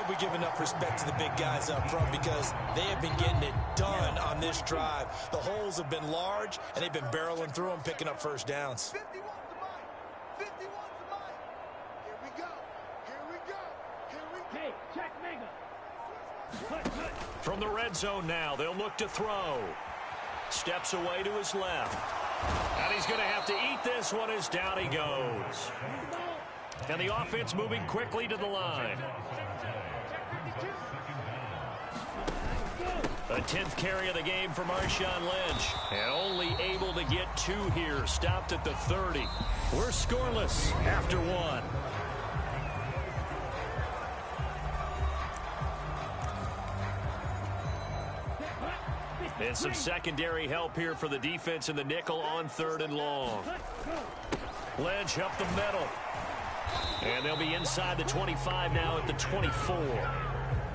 hope we give enough respect to the big guys up front because they have been getting it done on this drive. The holes have been large, and they've been barreling through them, picking up first downs. 51 to mine. 51 to mine. Here we go. Here we go. Here we go. Hey, check Mega. From the red zone now, they'll look to throw. Steps away to his left. And he's going to have to eat this one as down he goes. And the offense moving quickly to the line. A 10th carry of the game for Marshawn Lynch. And only able to get 2 here. Stopped at the 30. We're scoreless after 1. And some secondary help here for the defense in the nickel on 3rd and long. Lynch up the middle. And they'll be inside the 25 now at the 24.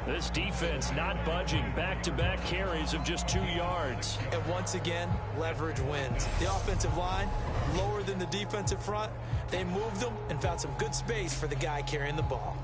This defense not budging. Back-to-back carries of just 2 yards. And once again, leverage wins. The offensive line, lower than the defensive front. They moved them and found some good space for the guy carrying the ball.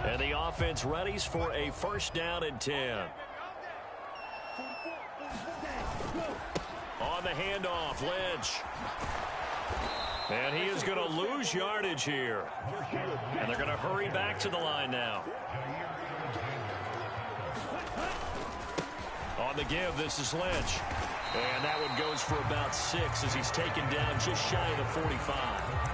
And the offense readies for a 1st down and 10. On the handoff, Lynch. And he is going to lose yardage here. And they're going to hurry back to the line now. On the give, this is Lynch. And that one goes for about 6 as he's taken down just shy of the 45.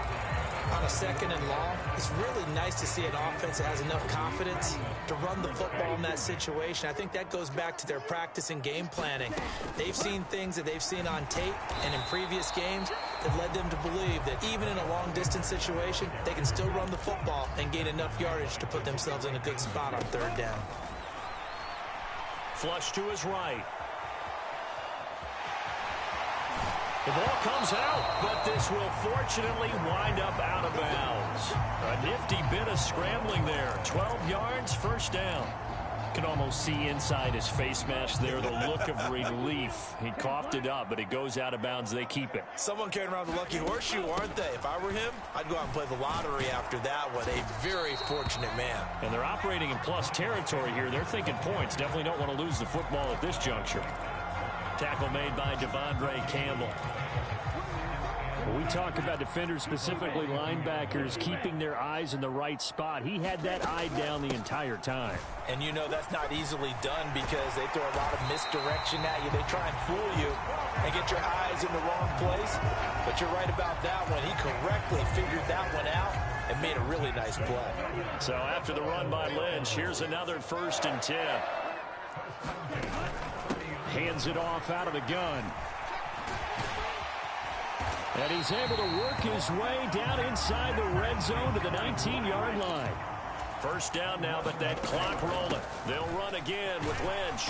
On a 2nd and long, it's really nice to see an offense that has enough confidence to run the football in that situation. I think that goes back to their practice and game planning. They've seen things that they've seen on tape and in previous games that led them to believe that even in a long-distance situation, they can still run the football and gain enough yardage to put themselves in a good spot on 3rd down. Flush to his right. The ball comes out, but this will fortunately wind up out of bounds. A nifty bit of scrambling there. 12 yards, 1st down. Can almost see inside his face mask there the look of relief. He coughed it up, but it goes out of bounds. They keep it. Someone carrying around the lucky horseshoe, aren't they? If I were him, I'd go out and play the lottery after that one. A very fortunate man. And they're operating in plus territory here. They're thinking points. Definitely don't want to lose the football at this juncture. Tackle made by Devondre Campbell. When we talk about defenders, specifically linebackers, keeping their eyes in the right spot, he had that eye down the entire time. And you know that's not easily done because they throw a lot of misdirection at you. They try and fool you and get your eyes in the wrong place. But you're right about that one. He correctly figured that one out and made a really nice play. So after the run by Lynch, here's another 1st and 10. Hands it off out of the gun. And he's able to work his way down inside the red zone to the 19-yard line. 1st down now, but that clock rolling. They'll run again with Lynch.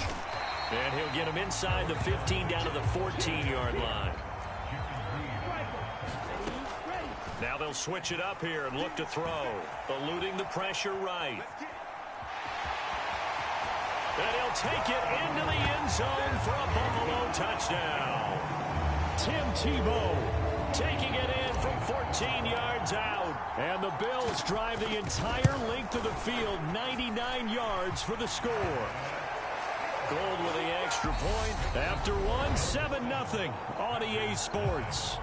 And he'll get him inside the 15 down to the 14-yard line. Now they'll switch it up here and look to throw. Eluding the pressure right. And he'll take it into the end zone for a Buffalo touchdown. Tim Tebow taking it in from 14 yards out. And the Bills drive the entire length of the field, 99 yards for the score. Gold with the extra point. After one, 7-0 on EA Sports.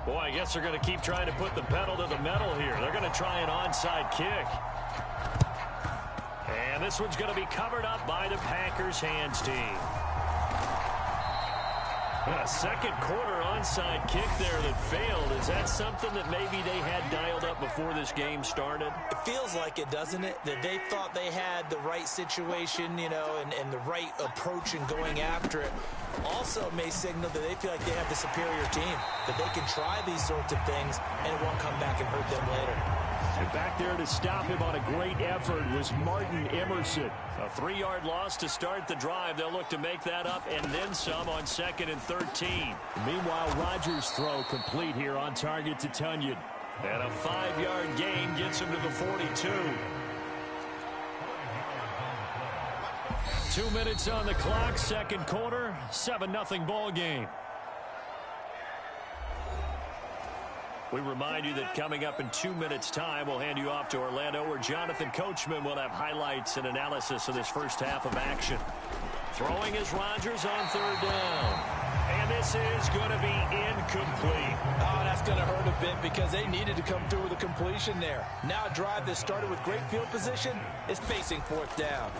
Boy, I guess they're going to keep trying to put the pedal to the metal here. They're going to try an onside kick. And this one's going to be covered up by the Packers hands team. A second quarter onside kick there that failed. Is that something that maybe they had dialed up before this game started? It feels like it, doesn't it? That they thought they had the right situation, you know, and the right approach in going after it. Also may signal that they feel like they have the superior team, that they can try these sorts of things and it won't come back and hurt them later. And back there to stop him on a great effort was Martin Emerson. A 3-yard loss to start the drive. They'll look to make that up and then some on 2nd and 13. Meanwhile, Rodgers' throw complete here on target to Tunyon. And a 5-yard gain gets him to the 42. 2 minutes on the clock, second quarter, 7-0 ball game. We remind you that coming up in 2 minutes' time, we'll hand you off to Orlando, where Jonathan Coachman will have highlights and analysis of this first half of action. Throwing is Rodgers on 3rd down. And this is going to be incomplete. Oh, that's going to hurt a bit because they needed to come through with a completion there. Now a drive that started with great field position is facing 4th down.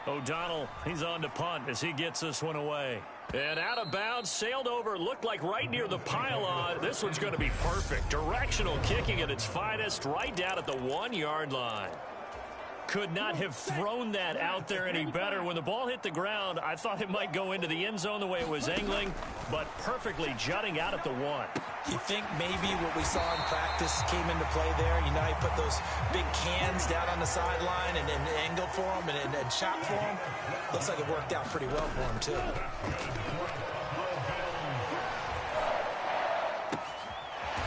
O'Donnell, he's on to punt as he gets this one away. And out of bounds, sailed over, looked like right near the pylon. This one's going to be perfect. Directional kicking at its finest, right down at the 1-yard line. Could not have thrown that out there any better. When the ball hit the ground, I thought it might go into the end zone the way it was angling, but perfectly jutting out at the 1. You think maybe what we saw in practice came into play there? You know, he put those big cans down on the sideline and angle for him and shot for him. Looks like it worked out pretty well for him, too.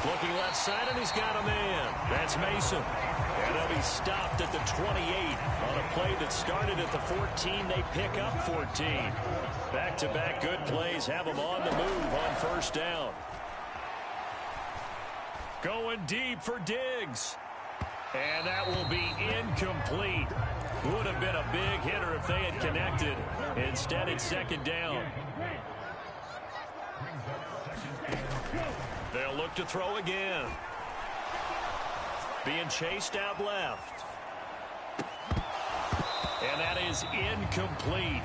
Looking left side, and he's got a man. That's Mason. And he'll be stopped at the 28. On a play that started at the 14, they pick up 14. Back-to-back good plays have them on the move on 1st down. Going deep for Diggs. And that will be incomplete. Would have been a big hitter if they had connected. Instead, it's 2nd down. They'll look to throw again. Being chased out left. And that is incomplete.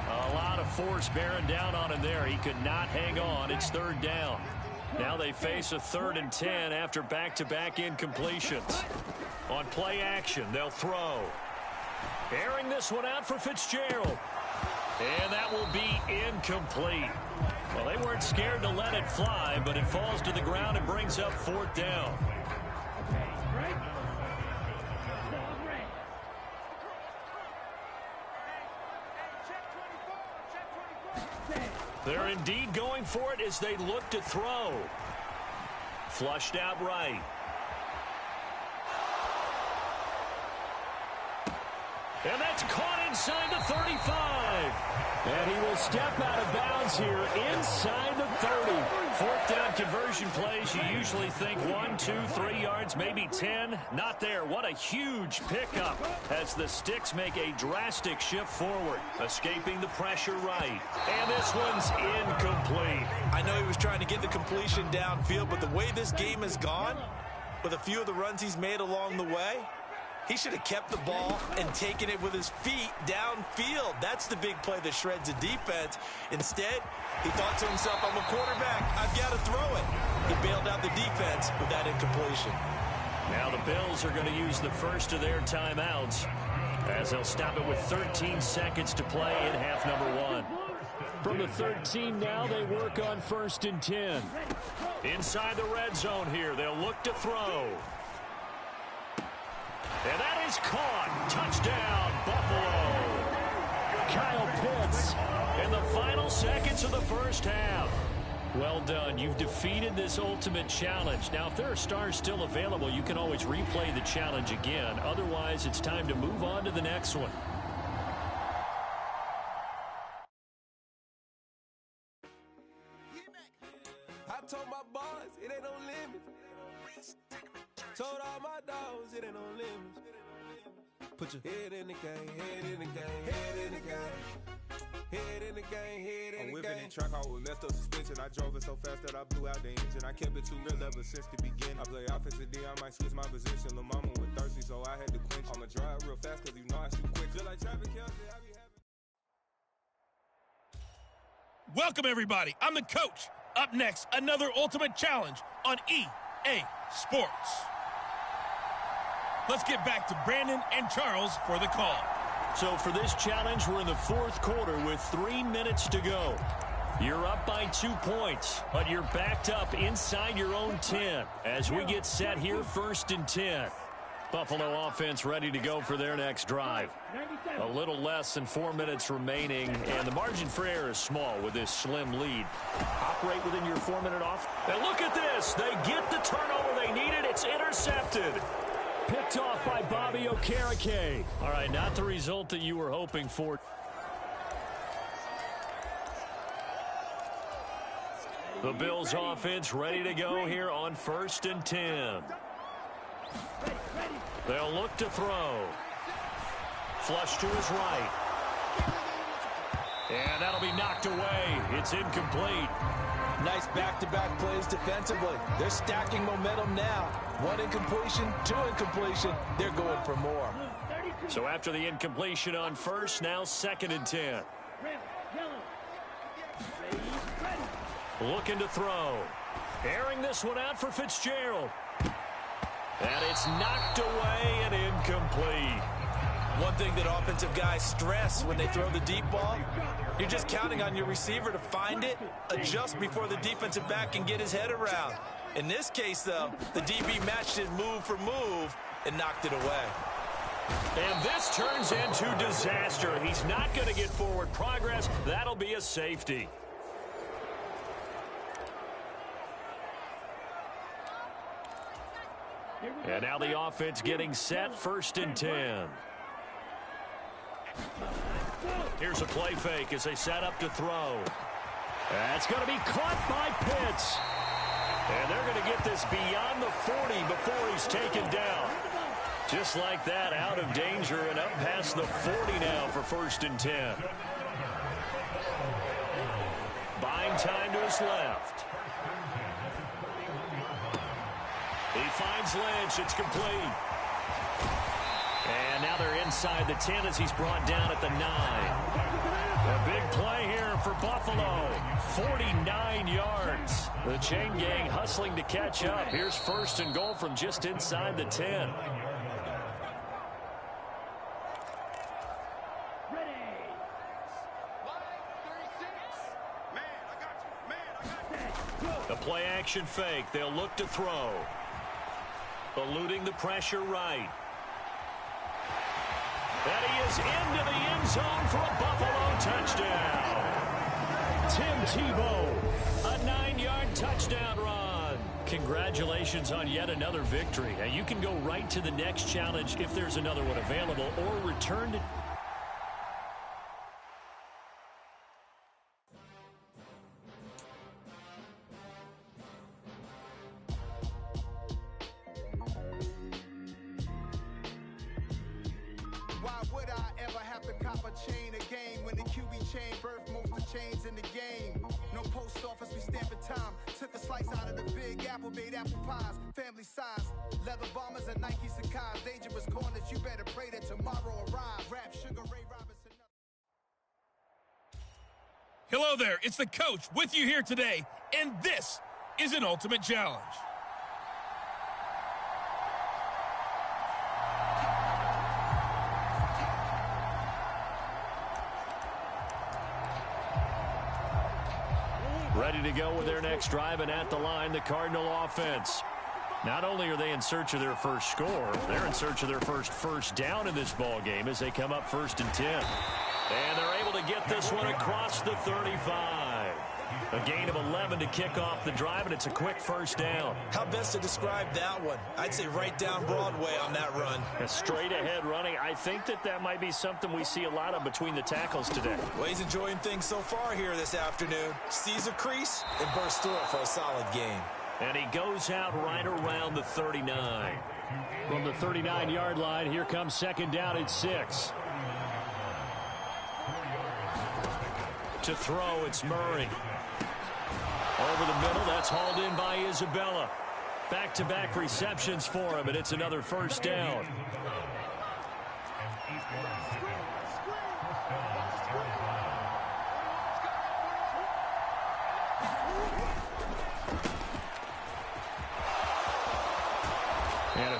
A lot of force bearing down on him there. He could not hang on. It's 3rd down. Now they face a 3rd and 10 after back-to-back incompletions. On play action, they'll throw. Airing this one out for Fitzgerald. And that will be incomplete. Well, they weren't scared to let it fly, but it falls to the ground and brings up 4th down. They're indeed going for it as they look to throw. Flushed out right. And that's caught inside the 35. And he will step out of bounds here inside the 30. 4th down conversion plays, you usually think 1, 2, 3 yards, maybe 10. Not there. What a huge pickup as the Sticks make a drastic shift forward, escaping the pressure right. And this one's incomplete. I know he was trying to get the completion downfield, but the way this game has gone, with a few of the runs he's made along the way, he should have kept the ball and taken it with his feet downfield. That's the big play that shreds the defense. Instead, he thought to himself, I'm a quarterback. I've got to throw it. He bailed out the defense with that incompletion. Now the Bills are going to use the first of their timeouts as they'll stop it with 13 seconds to play in half number 1. From the 13 now, they work on 1st and 10. Inside the red zone here, they'll look to throw. And that is caught. Touchdown, Buffalo. Kyle Pitts. In the final seconds of the first half. Well done. You've defeated this ultimate challenge. Now, if there are stars still available, you can always replay the challenge again. Otherwise, it's time to move on to the next one. I told my boys, it ain't no limit. Told all my dogs, it ain't no limits. Put your head in the game, head in the game, head in the game. Head in the game, head in the game. I'm whipping in track hall with messed up suspension. I drove it so fast that I blew out the engine. I kept it too real ever since the beginning. I play offensive D, I might switch my position. Lil' mama was thirsty, so I had to quench. I'ma drive real fast, cause you know I shoot quick. Just like traffic counts, I be having... Welcome, everybody. I'm the coach. Up next, another ultimate challenge on EA Sports. Let's get back to Brandon and Charles for the call. So for this challenge, we're in the fourth quarter with 3 minutes to go. You're up by 2 points, but you're backed up inside your own 10 as we get set here 1st and 10. Buffalo offense ready to go for their next drive. A little less than 4 minutes remaining, and the margin for error is small with this slim lead. Operate within your 4-minute off. And look at this. They get the turnover they needed. It's intercepted. Picked off by Bobby Okereke. All right, not the result that you were hoping for. The Bills offense ready to go here on 1st and 10. They'll look to throw. Flush to his right. And that'll be knocked away. It's incomplete. Nice back-to-back plays defensively. They're stacking momentum now. 1 incompletion, 2 incompletion. They're going for more. So after the incompletion on 1st, now 2nd and 10. Looking to throw. Airing this one out for Fitzgerald. And it's knocked away and incomplete. One thing that offensive guys stress when they throw the deep ball, you're just counting on your receiver to find it, adjust before the defensive back can get his head around. In this case, though, the DB matched it move for move and knocked it away. And this turns into disaster. He's not going to get forward progress. That'll be a safety. And now the offense getting set, 1st and 10. Here's a play fake as they set up to throw. That's going to be caught by Pitts. And they're going to get this beyond the 40 before he's taken down. Just like that, out of danger and up past the 40 now for 1st and 10. Buying time to his left. He finds Lynch. It's complete. And now they're inside the 10 as he's brought down at the 9. A big play here for Buffalo. 49 yards. The chain gang hustling to catch up. Here's 1st and goal from just inside the 10. The play action fake. They'll look to throw. Eluding the pressure right. And he is into the end zone for a Buffalo touchdown. Tim Tebow, a 9-yard touchdown run. Congratulations on yet another victory. Now you can go right to the next challenge if there's another one available, or return to... Hello there, it's the coach with you here today, and this is an ultimate challenge. Ready to go with their next drive, and at the line, the Cardinal offense. Not only are they in search of their first score, they're in search of their first down in this ball game as they come up 1st and 10. And they're able to get this one across the 35. A gain of 11 to kick off the drive, and it's a quick 1st down. How best to describe that one? I'd say right down Broadway on that run. A straight-ahead running. I think that might be something we see a lot of between the tackles today. Well, he's enjoying things so far here this afternoon. Sees a crease and bursts through it for a solid gain. And he goes out right around the 39. From the 39-yard line, here comes 2nd down and 6. To throw, it's Murray. Over the middle, that's hauled in by Isabella. Back-to-back receptions for him, and it's another 1st down.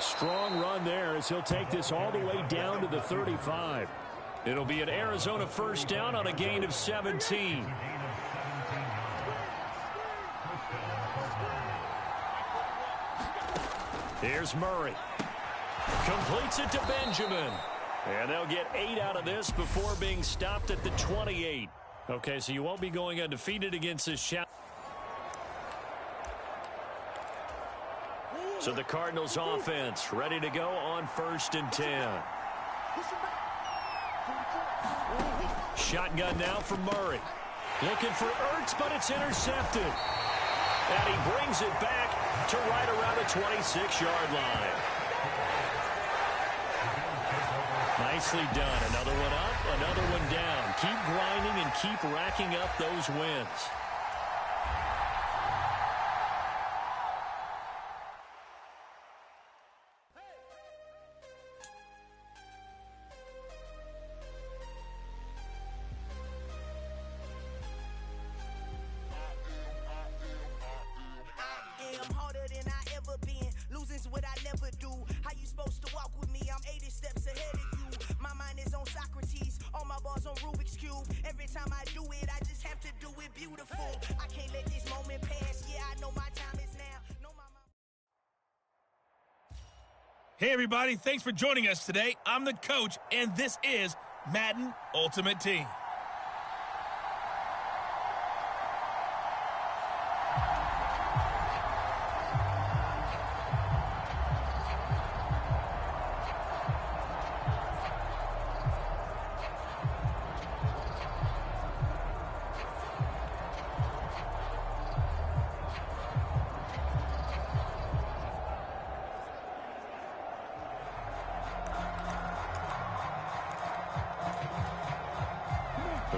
strong run there as he'll take this all the way down to the 35. It'll be an Arizona first down on a gain of 17. Here's Murray. Completes it to Benjamin. And they'll get 8 out of this before being stopped at the 28. Okay, so you won't be going undefeated against this shot. So the Cardinals offense ready to go on 1st and 10. Shotgun now for Murray. Looking for Ertz, but it's intercepted. And he brings it back to right around the 26-yard line. Nicely done. Another one up, another one down. Keep grinding and keep racking up those wins. Hey, everybody. Thanks for joining us today. I'm the coach, and this is Madden Ultimate Team.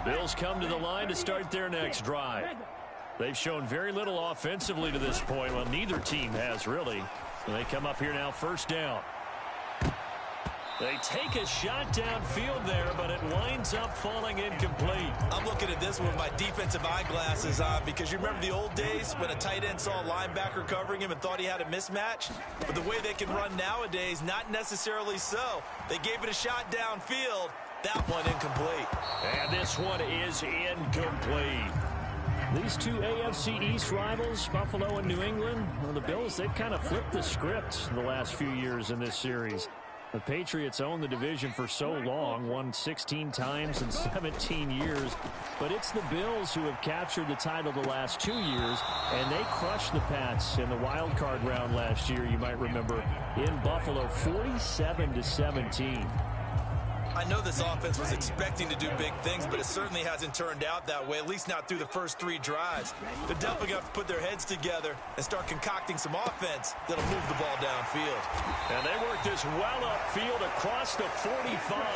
Bills come to the line to start their next drive. They've shown very little offensively to this point. Well, neither team has really. They come up here now 1st down. They take a shot downfield there, but it winds up falling incomplete. I'm looking at this with my defensive eyeglasses on because you remember the old days when a tight end saw a linebacker covering him and thought he had a mismatch? But the way they can run nowadays, not necessarily so. They gave it a shot downfield. That one incomplete. And this one is incomplete. These two AFC East rivals, Buffalo and New England, well, the Bills, they've kind of flipped the script the last few years in this series. The Patriots owned the division for so long, won 16 times in 17 years. But it's the Bills who have captured the title the last 2 years, and they crushed the Pats in the wild card round last year, you might remember, in Buffalo, 47-17. I know this offense was expecting to do big things, but it certainly hasn't turned out that way, at least not through the first 3 drives. They're definitely going to have to put their heads together and start concocting some offense that'll move the ball downfield. And they work this well upfield across the 45.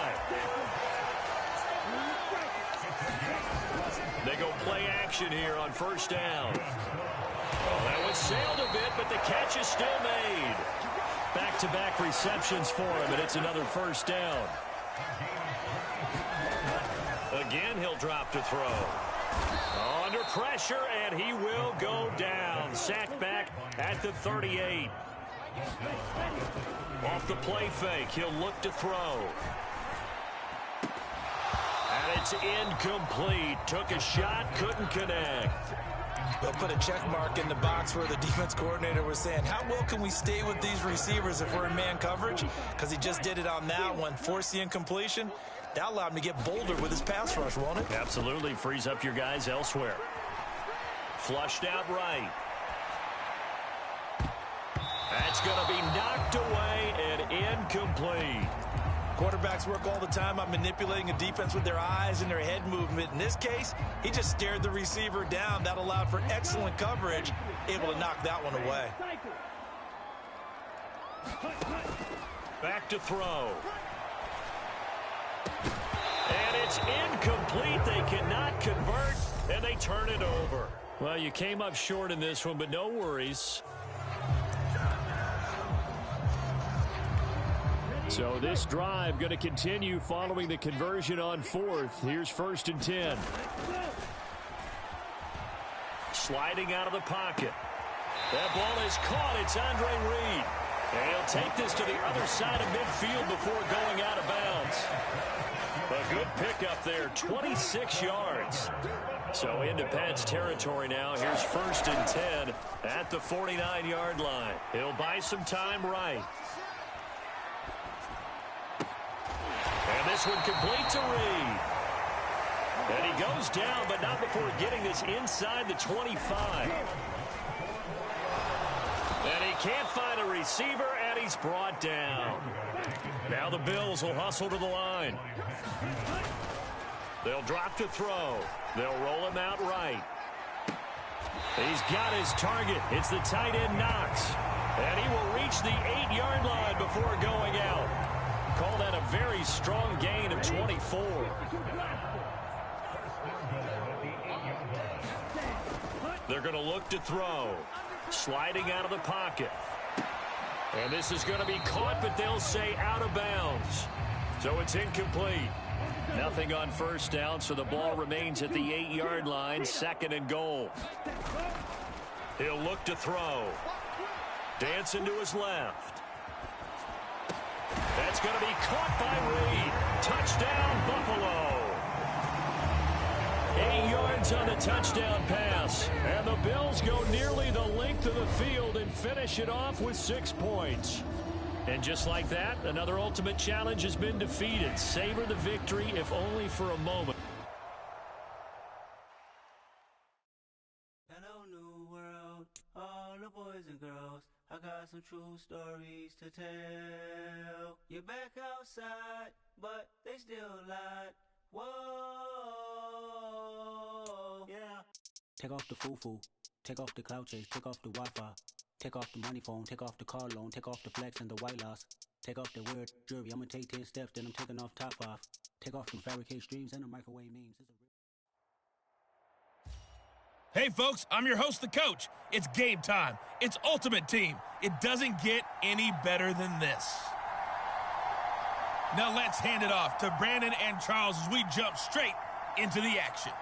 They go play action here on 1st down. Oh, that one sailed a bit, but the catch is still made. Back-to-back receptions for him, and it's another 1st down. Again, he'll drop to throw. Under pressure, and he will go down. Sacked back at the 38. Off the play fake, he'll look to throw. And it's incomplete. Took a shot, couldn't connect. They'll put a check mark in the box where the defense coordinator was saying, how well can we stay with these receivers if we're in man coverage? Because he just did it on that one, forced the incompletion. That allowed him to get bolder with his pass rush, won't it? Absolutely. Frees up your guys elsewhere. Flushed out right. That's going to be knocked away and incomplete. Quarterbacks work all the time on manipulating a defense with their eyes and their head movement. In this case, he just stared the receiver down. That allowed for excellent coverage, able to knock that one away. Back to throw. And it's incomplete. They cannot convert, and they turn it over. Well, you came up short in this one, but no worries. So this drive going to continue following the conversion on 4th. Here's 1st and 10. Sliding out of the pocket. That ball is caught. It's Andre Reed. And he'll take this to the other side of midfield before going out of bounds. A good pickup there, 26 yards. So into Pat's territory now. Here's 1st and 10 at the 49-yard line. He'll buy some time right. And this one complete to Reed. And he goes down, but not before getting this inside the 25. And he can't find a receiver, and he's brought down. Now the Bills will hustle to the line. They'll drop to throw. They'll roll him out right. He's got his target. It's the tight end Knox. And he will reach the 8-yard line before going out. Call that a very strong gain of 24. They're going to look to throw. Sliding out of the pocket. And this is going to be caught, but they'll say out of bounds. So it's incomplete. Nothing on 1st down, so the ball remains at the 8-yard line, 2nd and goal. He'll look to throw. Dancing to his left. That's going to be caught by Reed. Touchdown, Buffalo. 8 yards on the touchdown pass. And the Bills go nearly the length of the field and finish it off with 6 points. And just like that, another ultimate challenge has been defeated. Savor the victory, if only for a moment. Hello, new world, all the boys and girls. I got some true stories to tell. You're back outside, but they still lied. Whoa, yeah. Take off the foo-foo, take off the cloud chase, take off the Wi-Fi. Take off the money phone, take off the car loan, take off the flex and the white loss. Take off the weird jewelry, I'm gonna take 10 steps, then I'm taking off top 5. Take off the fabricate streams and the microwave memes. Hey, folks, I'm your host, the coach. It's game time. It's Ultimate Team. It doesn't get any better than this. Now let's hand it off to Brandon and Charles as we jump straight into the action.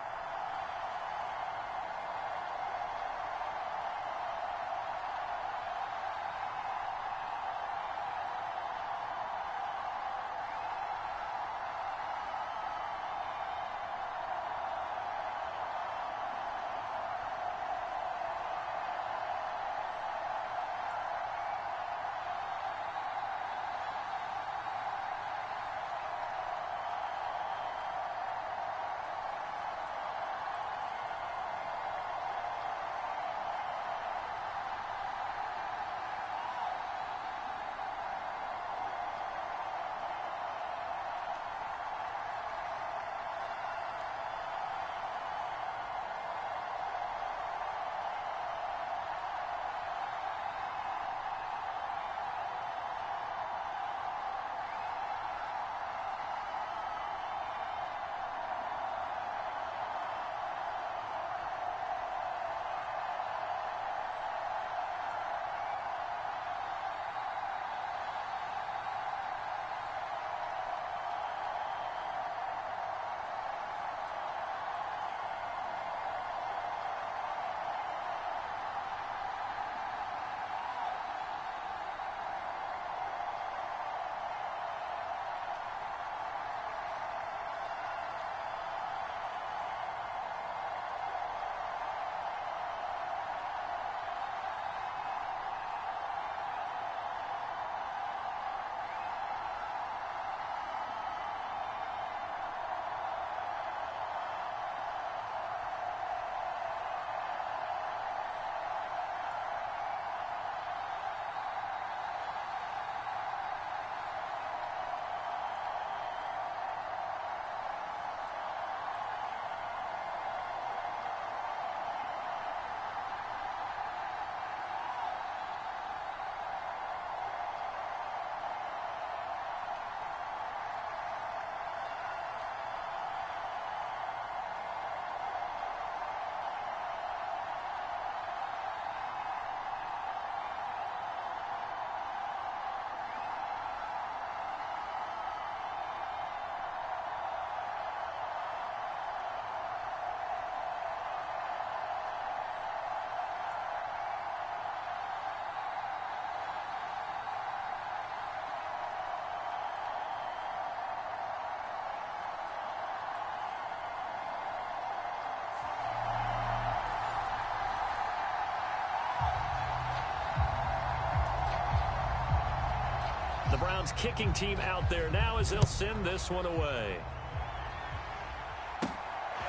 Browns kicking team out there now as they'll send this one away.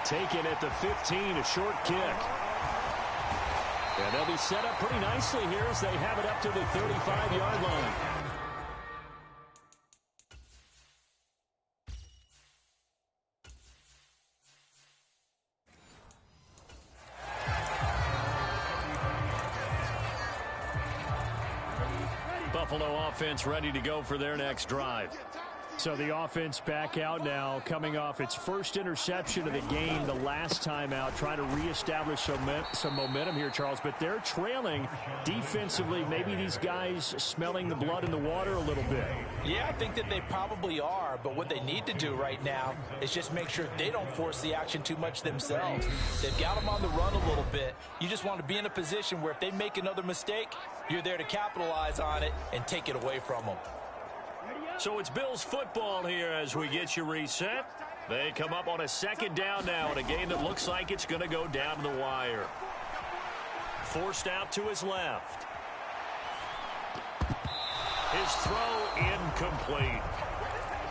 Taken at the 15, a short kick. And they'll be set up pretty nicely here as they have it up to the 35-yard line. Buffalo offense ready to go for their next drive. So the offense back out now, coming off its first interception of the game the last time out, trying to reestablish some momentum here, Charles. But they're trailing defensively. Maybe these guys smelling the blood in the water a little bit. Yeah, I think that they probably are. But what they need to do right now is just make sure they don't force the action too much themselves. They've got them on the run a little bit. You just want to be in a position where if they make another mistake, you're there to capitalize on it and take it away from them. So it's Bills football here as we get you reset. They come up on a second down now in a game that looks like it's going to go down to the wire. Forced out to his left. His throw incomplete.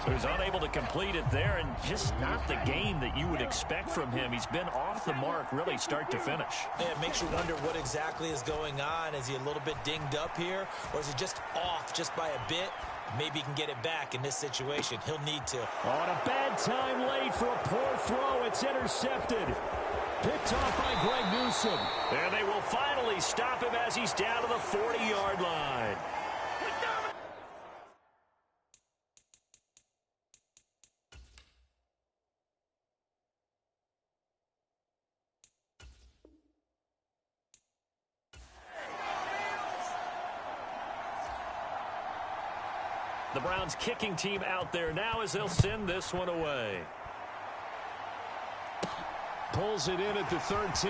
So he's unable to complete it there, and just not the game that you would expect from him. He's been off the mark really start to finish. Yeah, it makes you wonder what exactly is going on. Is he a little bit dinged up here, or is he just off just by a bit? Maybe he can get it back in this situation. He'll need to. On a bad time late for a poor throw. It's intercepted. Picked off by Greg Newsome. And they will finally stop him as he's down to the 40-yard line. The Browns kicking team out there now as they'll send this one away. Pulls it in at the 13.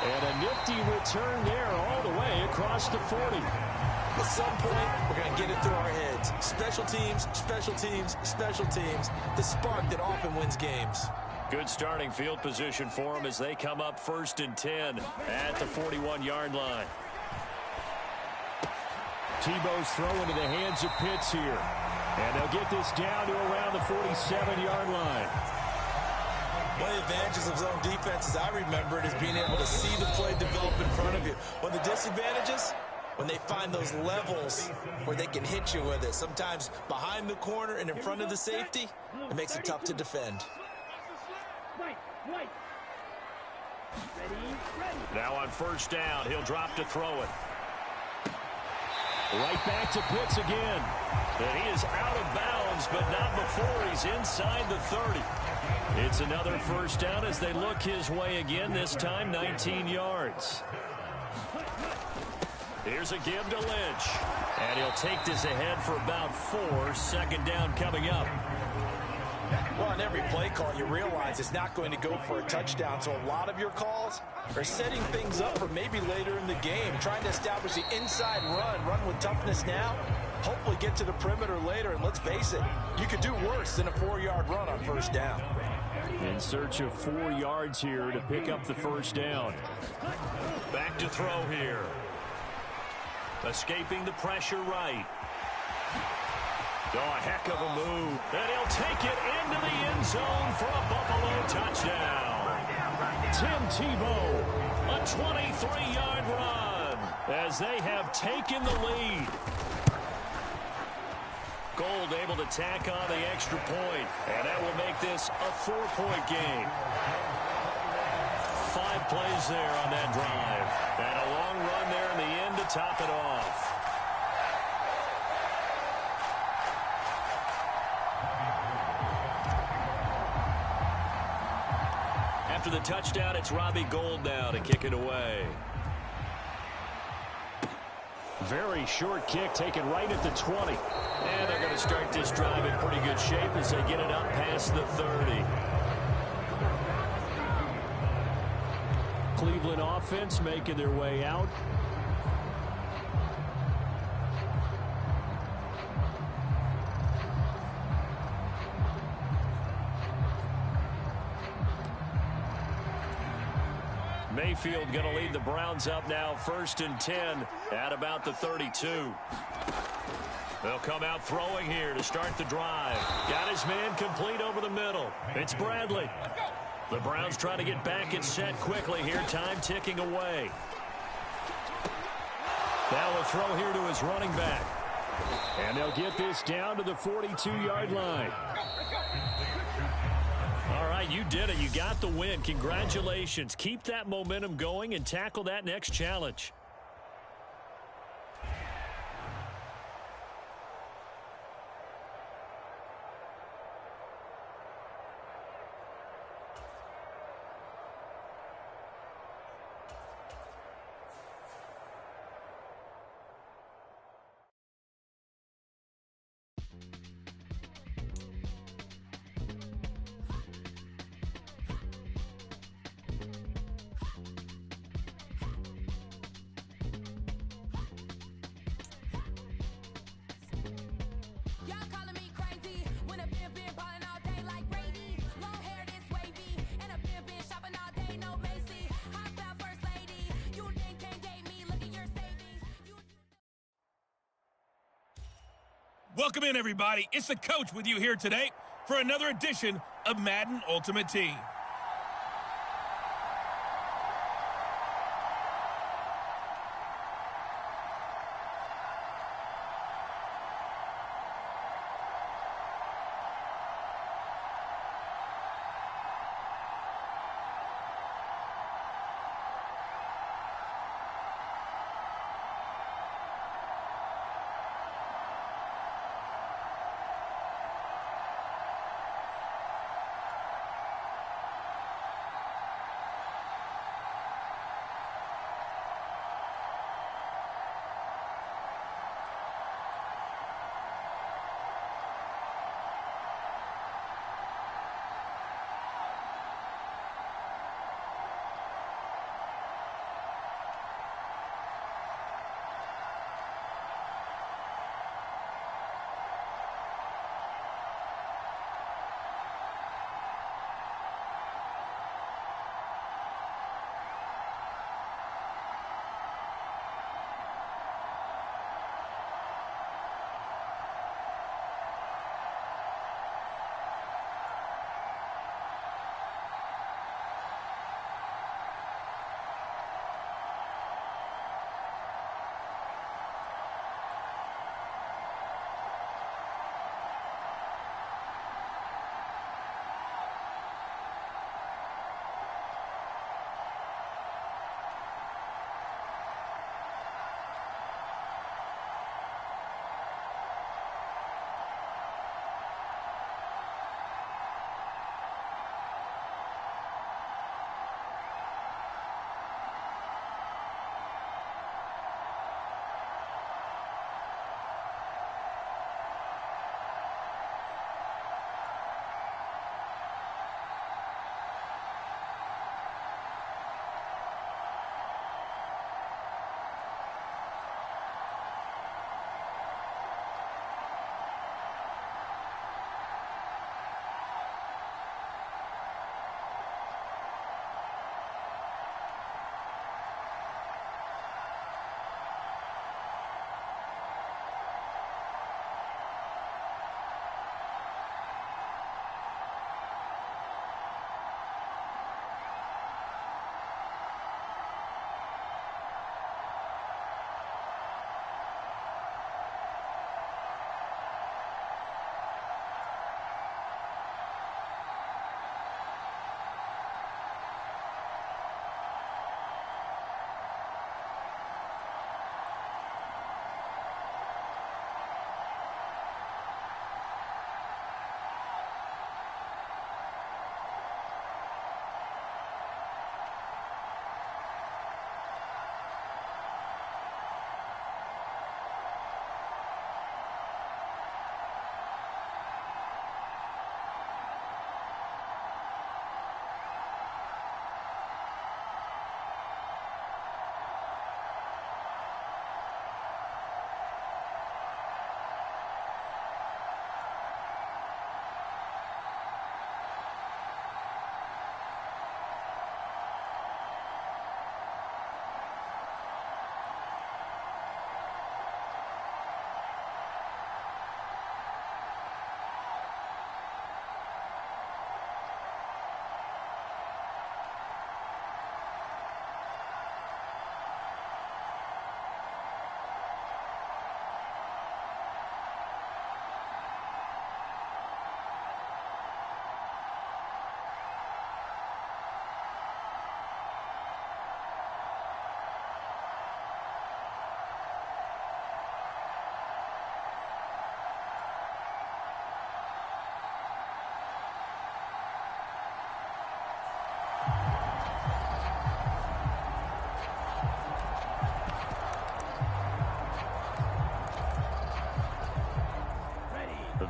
And a nifty return there all the way across the 40. At some point, we're going to get it through our heads. Special teams, special teams, special teams. The spark that often wins games. Good starting field position for them as they come up 1st and 10 at the 41-yard line. Tebow's throw into the hands of Pitts here. And they'll get this down to around the 47-yard line. One of the advantages of zone defense, as I remember it, is being able to see the play develop in front of you. One of the disadvantages, when they find those levels where they can hit you with it. Sometimes behind the corner and in front of the safety, it makes it tough to defend. Now on 1st down, he'll drop to throw it. Right back to Pitts again. And he is out of bounds, but not before he's inside the 30. It's another 1st down as they look his way again, this time 19 yards. Here's a give to Lynch. And he'll take this ahead for about 4. 2nd down coming up. Well, on every play call, you realize it's not going to go for a touchdown. So a lot of your calls are setting things up for maybe later in the game, trying to establish the inside run with toughness now, hopefully get to the perimeter later. And let's face it, you could do worse than a 4-yard run on 1st down. In search of 4 yards here to pick up the 1st down. Back to throw here. Escaping the pressure right. Oh, a heck of a move. And he'll take it into the end zone for a Buffalo touchdown. Tim Tebow, a 23-yard run as they have taken the lead. Gold able to tack on the extra point, and that will make this a 4-point game. 5 plays there on that drive. And a long run there in the end to top it off. After the touchdown, it's Robbie Gould now to kick it away. Very short kick taken right at the 20. And they're going to start this drive in pretty good shape as they get it up past the 30. Cleveland offense making their way out. Mayfield going to lead the Browns up now 1st and 10 at about the 32. They'll come out throwing here to start the drive. Got his man complete over the middle. It's Bradley. The Browns trying to get back and set quickly here. Time ticking away. Now a throw here to his running back. And they'll get this down to the 42-yard line. All right, you did it. You got the win. Congratulations. Keep that momentum going and tackle that next challenge. Welcome in, everybody. It's the coach with you here today for another edition of Madden Ultimate Team.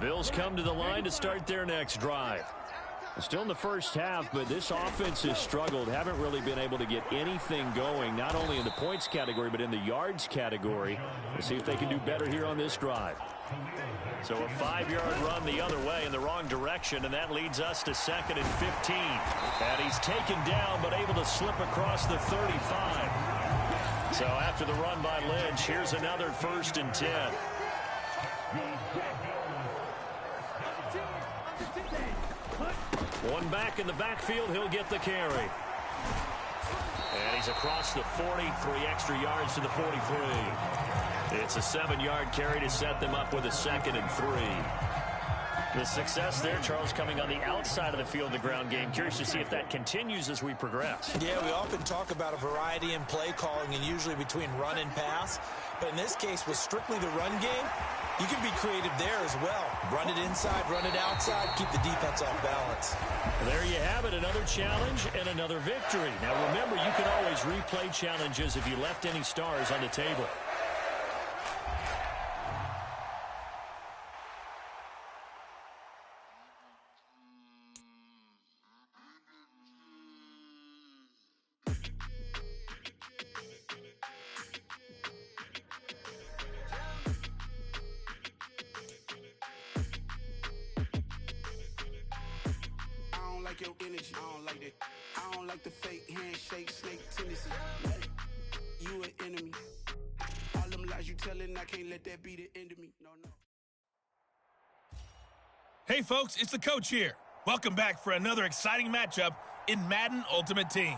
Bills come to the line to start their next drive. Still in the first half, but this offense has struggled. Haven't really been able to get anything going, not only in the points category, but in the yards category. We'll see if they can do better here on this drive. So a 5-yard run the other way in the wrong direction, and that leads us to 2nd and 15. And he's taken down, but able to slip across the 35. So after the run by Lynch, here's another 1st and 10. One back in the backfield, he'll get the carry. And he's across the 40, 3 extra yards to the 43. It's a 7-yard carry to set them up with a 2nd and 3. The success there, Charles, coming on the outside of the field, the ground game. Curious to see if that continues as we progress. Yeah, we often talk about a variety in play calling and usually between run and pass. But in this case, with strictly the run game, you can be creative there as well. Run it inside, run it outside, keep the defense off balance. There you have it, another challenge and another victory. Now remember, you can always replay challenges if you left any stars on the table. Your energy, I don't like that. I don't like the fake handshake, snake tendency. You an enemy. All them lies you telling, I can't let that be the end of me. No. Hey folks, it's the coach here. Welcome back for another exciting matchup in Madden Ultimate Team.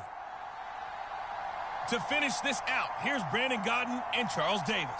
To finish this out, here's Brandon Godden and Charles Davis.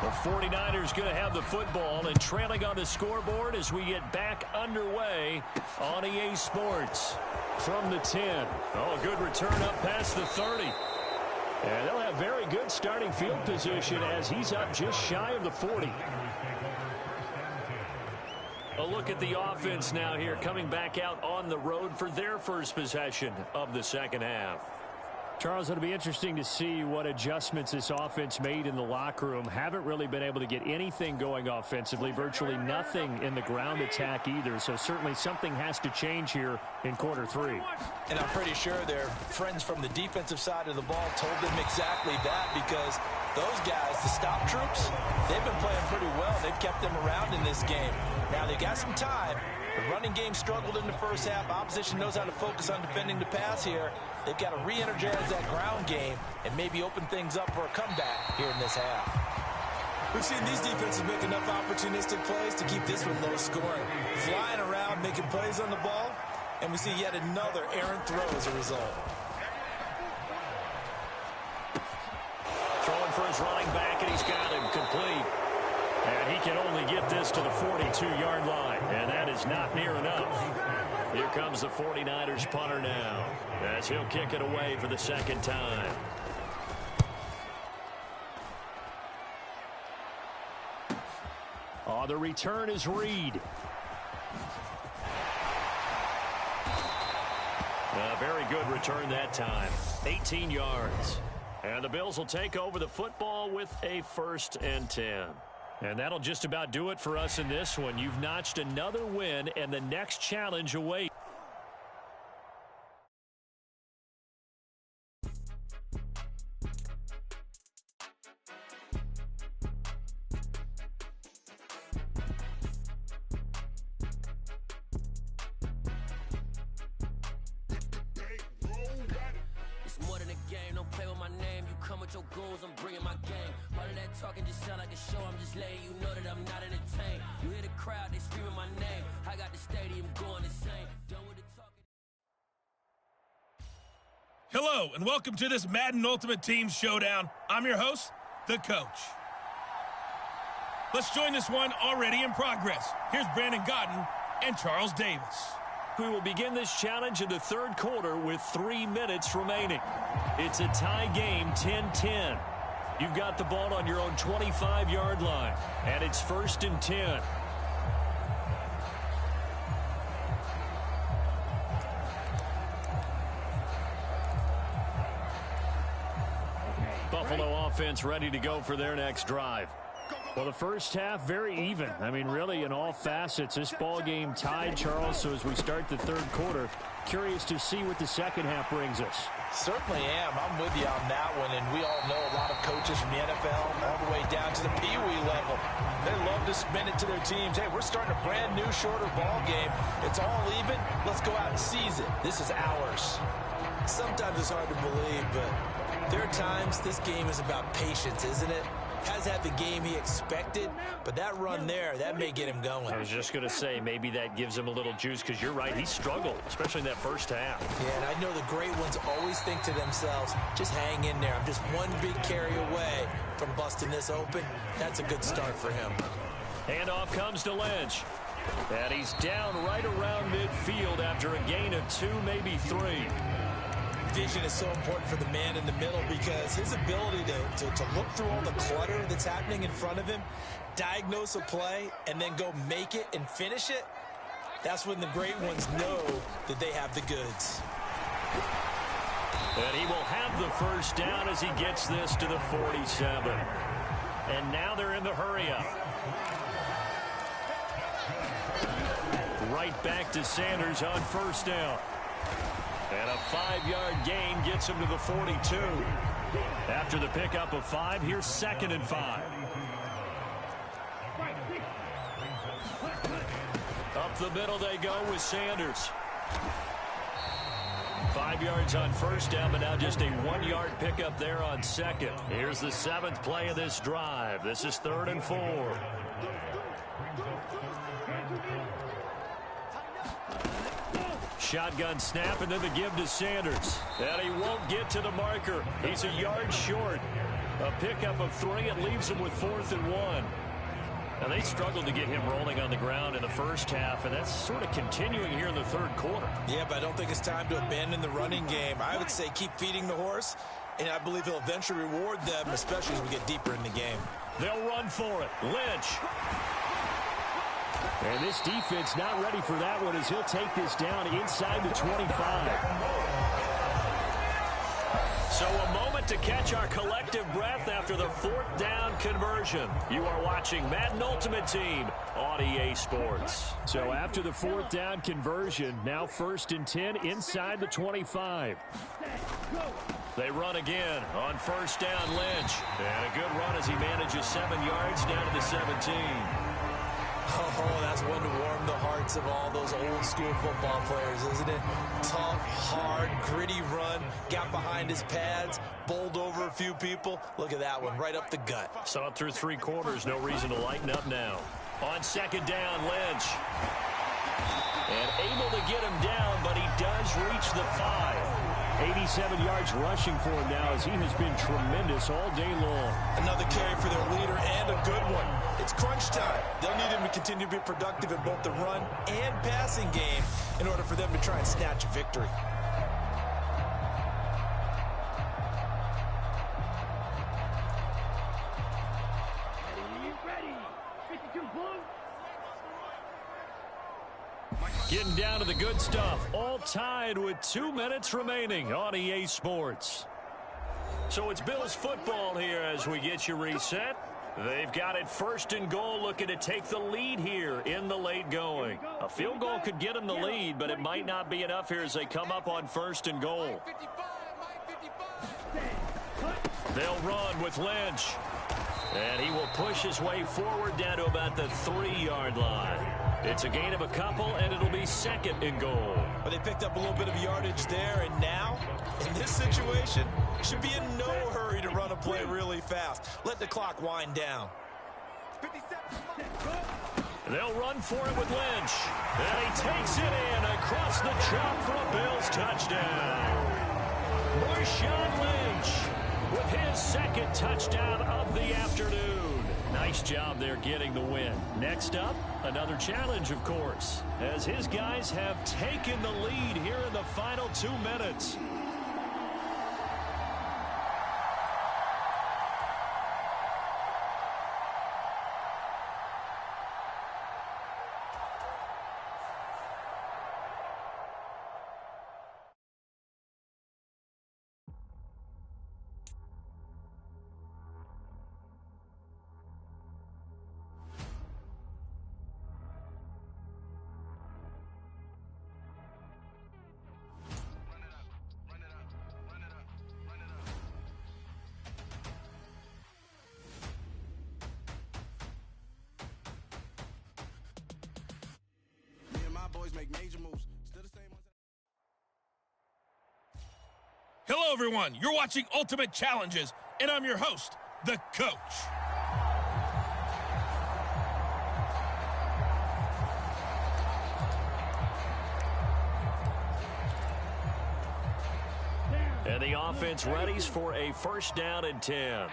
The 49ers going to have the football and trailing on the scoreboard as we get back underway on EA Sports. From the 10. Oh, good return up past the 30. And they'll have very good starting field position as he's up just shy of the 40. A look at the offense now here, coming back out on the road for their first possession of the second half. Charles, it'll be interesting to see what adjustments this offense made in the locker room. Haven't really been able to get anything going offensively, virtually nothing in the ground attack either. So certainly something has to change here in quarter 3. And I'm pretty sure their friends from the defensive side of the ball told them exactly that, because those guys, the stop troops, they've been playing pretty well. They've kept them around in this game. Now they got some time. The running game struggled in the first half. Opposition knows how to focus on defending the pass here. They've got to re-energize that ground game and maybe open things up for a comeback here in this half. We've seen these defenses make enough opportunistic plays to keep this one low scoring. Flying around, making plays on the ball, and we see yet another errant throw as a result. Throwing for his running back, and he's got him complete. And he can only get this to the 42-yard line, and that is not near enough. Here comes the 49ers punter now, as he'll kick it away for the second time. Oh, the return is Reed. A very good return that time. 18 yards. And the Bills will take over the football with a 1st and 10. And that'll just about do it for us in this one. You've notched another win, and the next challenge awaits. Your goals, I'm bringing my game. All of that talking just sound like a show. I'm just letting you know that I'm not entertained. You hear the crowd, they screaming my name. I got the stadium going insane. Done with the talking. Hello, and welcome to this Madden Ultimate Team Showdown. I'm your host, the Coach. Let's join this one already in progress. Here's Brandon Godden and Charles Davis. We will begin this challenge in the third quarter with 3 minutes remaining. It's a tie game, 10-10. You've got the ball on your own 25-yard line, and it's 1st and 10. Buffalo offense ready to go for their next drive. Well, the first half, very even. I mean, really, in all facets, this ball game tied, Charles. So as we start the third quarter, curious to see what the second half brings us. Certainly am. I'm with you on that one, and we all know a lot of coaches from the NFL all the way down to the Pee-wee level. They love to spin it to their teams. Hey, we're starting a brand new, shorter ball game. It's all even. Let's go out and seize it. This is ours. Sometimes it's hard to believe, but there are times this game is about patience, isn't it? Has had the game he expected, but that run there, that may get him going. I was just going to say, maybe that gives him a little juice, because you're right, he struggled, especially in that first half. Yeah, and I know the great ones always think to themselves, just hang in there. I'm just one big carry away from busting this open. That's a good start for him. Handoff comes to Lynch. And he's down right around midfield after a gain of 2, maybe 3. Vision is so important for the man in the middle because his ability to look through all the clutter that's happening in front of him, diagnose a play, and then go make it and finish it, that's when the great ones know that they have the goods. And he will have the first down as he gets this to the 47. And now they're in the hurry-up. Right back to Sanders on first down. And a 5-yard gain gets him to the 42. After the pickup of 5, here's 2nd and 5. Up the middle they go with Sanders. 5 yards on first down, but now just a 1-yard pickup there on 2nd. Here's the 7th play of this drive. This is 3rd and 4. Shotgun snap, and then the give to Sanders. And he won't get to the marker. He's a yard short. A pickup of 3. It leaves him with 4th and 1. Now, they struggled to get him rolling on the ground in the first half, and that's sort of continuing here in the third quarter. Yeah, but I don't think it's time to abandon the running game. I would say keep feeding the horse, and I believe he'll eventually reward them, especially as we get deeper in the game. They'll run for it. Lynch. And this defense not ready for that one as he'll take this down inside the 25. So a moment to catch our collective breath after the 4th down conversion. You are watching Madden Ultimate Team on EA Sports. So after the 4th down conversion, now 1st and 10 inside the 25. They run again on first down, Lynch. And a good run as he manages 7 yards down to the 17. Oh, that's one to warm the hearts of all those old school football players, isn't it? Tough, hard, gritty run, got behind his pads, bowled over a few people. Look at that one, right up the gut. Saw it through 3 quarters, no reason to lighten up now. On 2nd down, Lynch. And able to get him down, but he does reach the 5. 87 yards rushing for him now as he has been tremendous all day long. Another carry for their leader and a good one. It's crunch time. They'll need him to continue to be productive in both the run and passing game in order for them to try and snatch a victory. Getting down to the good stuff. All tied with 2 minutes remaining on EA Sports. So it's Bills football here as we get you reset. They've got it 1st and goal, looking to take the lead here in the late going. A field goal could get them the lead, but it might not be enough here as they come up on 1st and goal. They'll run with Lynch. And he will push his way forward down to about the 3-yard line. It's a gain of a couple, and it'll be 2nd and goal. But they picked up a little bit of yardage there, and now, in this situation, should be in no hurry to run a play really fast. Let the clock wind down. They'll run for it with Lynch. And he takes it in across the chop for a Bills touchdown. Marshawn Lynch with his second touchdown of the afternoon. Nice job there getting the win. Next up, another challenge, of course, as his guys have taken the lead here in the final 2 minutes. Hello, everyone. You're watching Ultimate Challenges, and I'm your host, the Coach. And the offense readies for a first down and 10.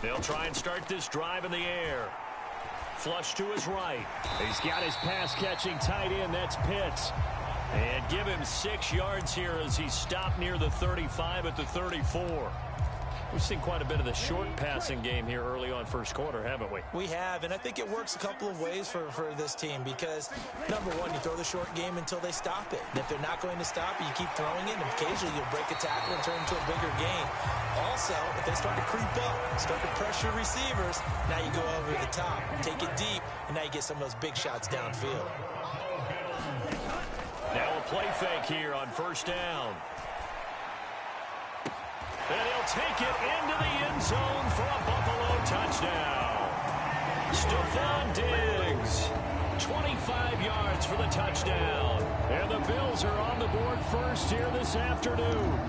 They'll try and start this drive in the air. Flush to his right. He's got his pass-catching tight end. That's Pitts. And give him 6 yards here as he stopped near the 35 at the 34. We've seen quite a bit of the short passing game here early on first quarter, haven't we? We have, and I think it works a couple of ways for this team because, number one, you throw the short game until they stop it. And if they're not going to stop it, you keep throwing it, and occasionally you'll break a tackle and turn it into a bigger gain. Also, if they start to creep up, start to pressure receivers, now you go over the top, take it deep, and now you get some of those big shots downfield. Now a play fake here on first down. And he'll take it into the end zone for a Buffalo touchdown. Stephon Diggs, 25 yards for the touchdown. And the Bills are on the board first here this afternoon.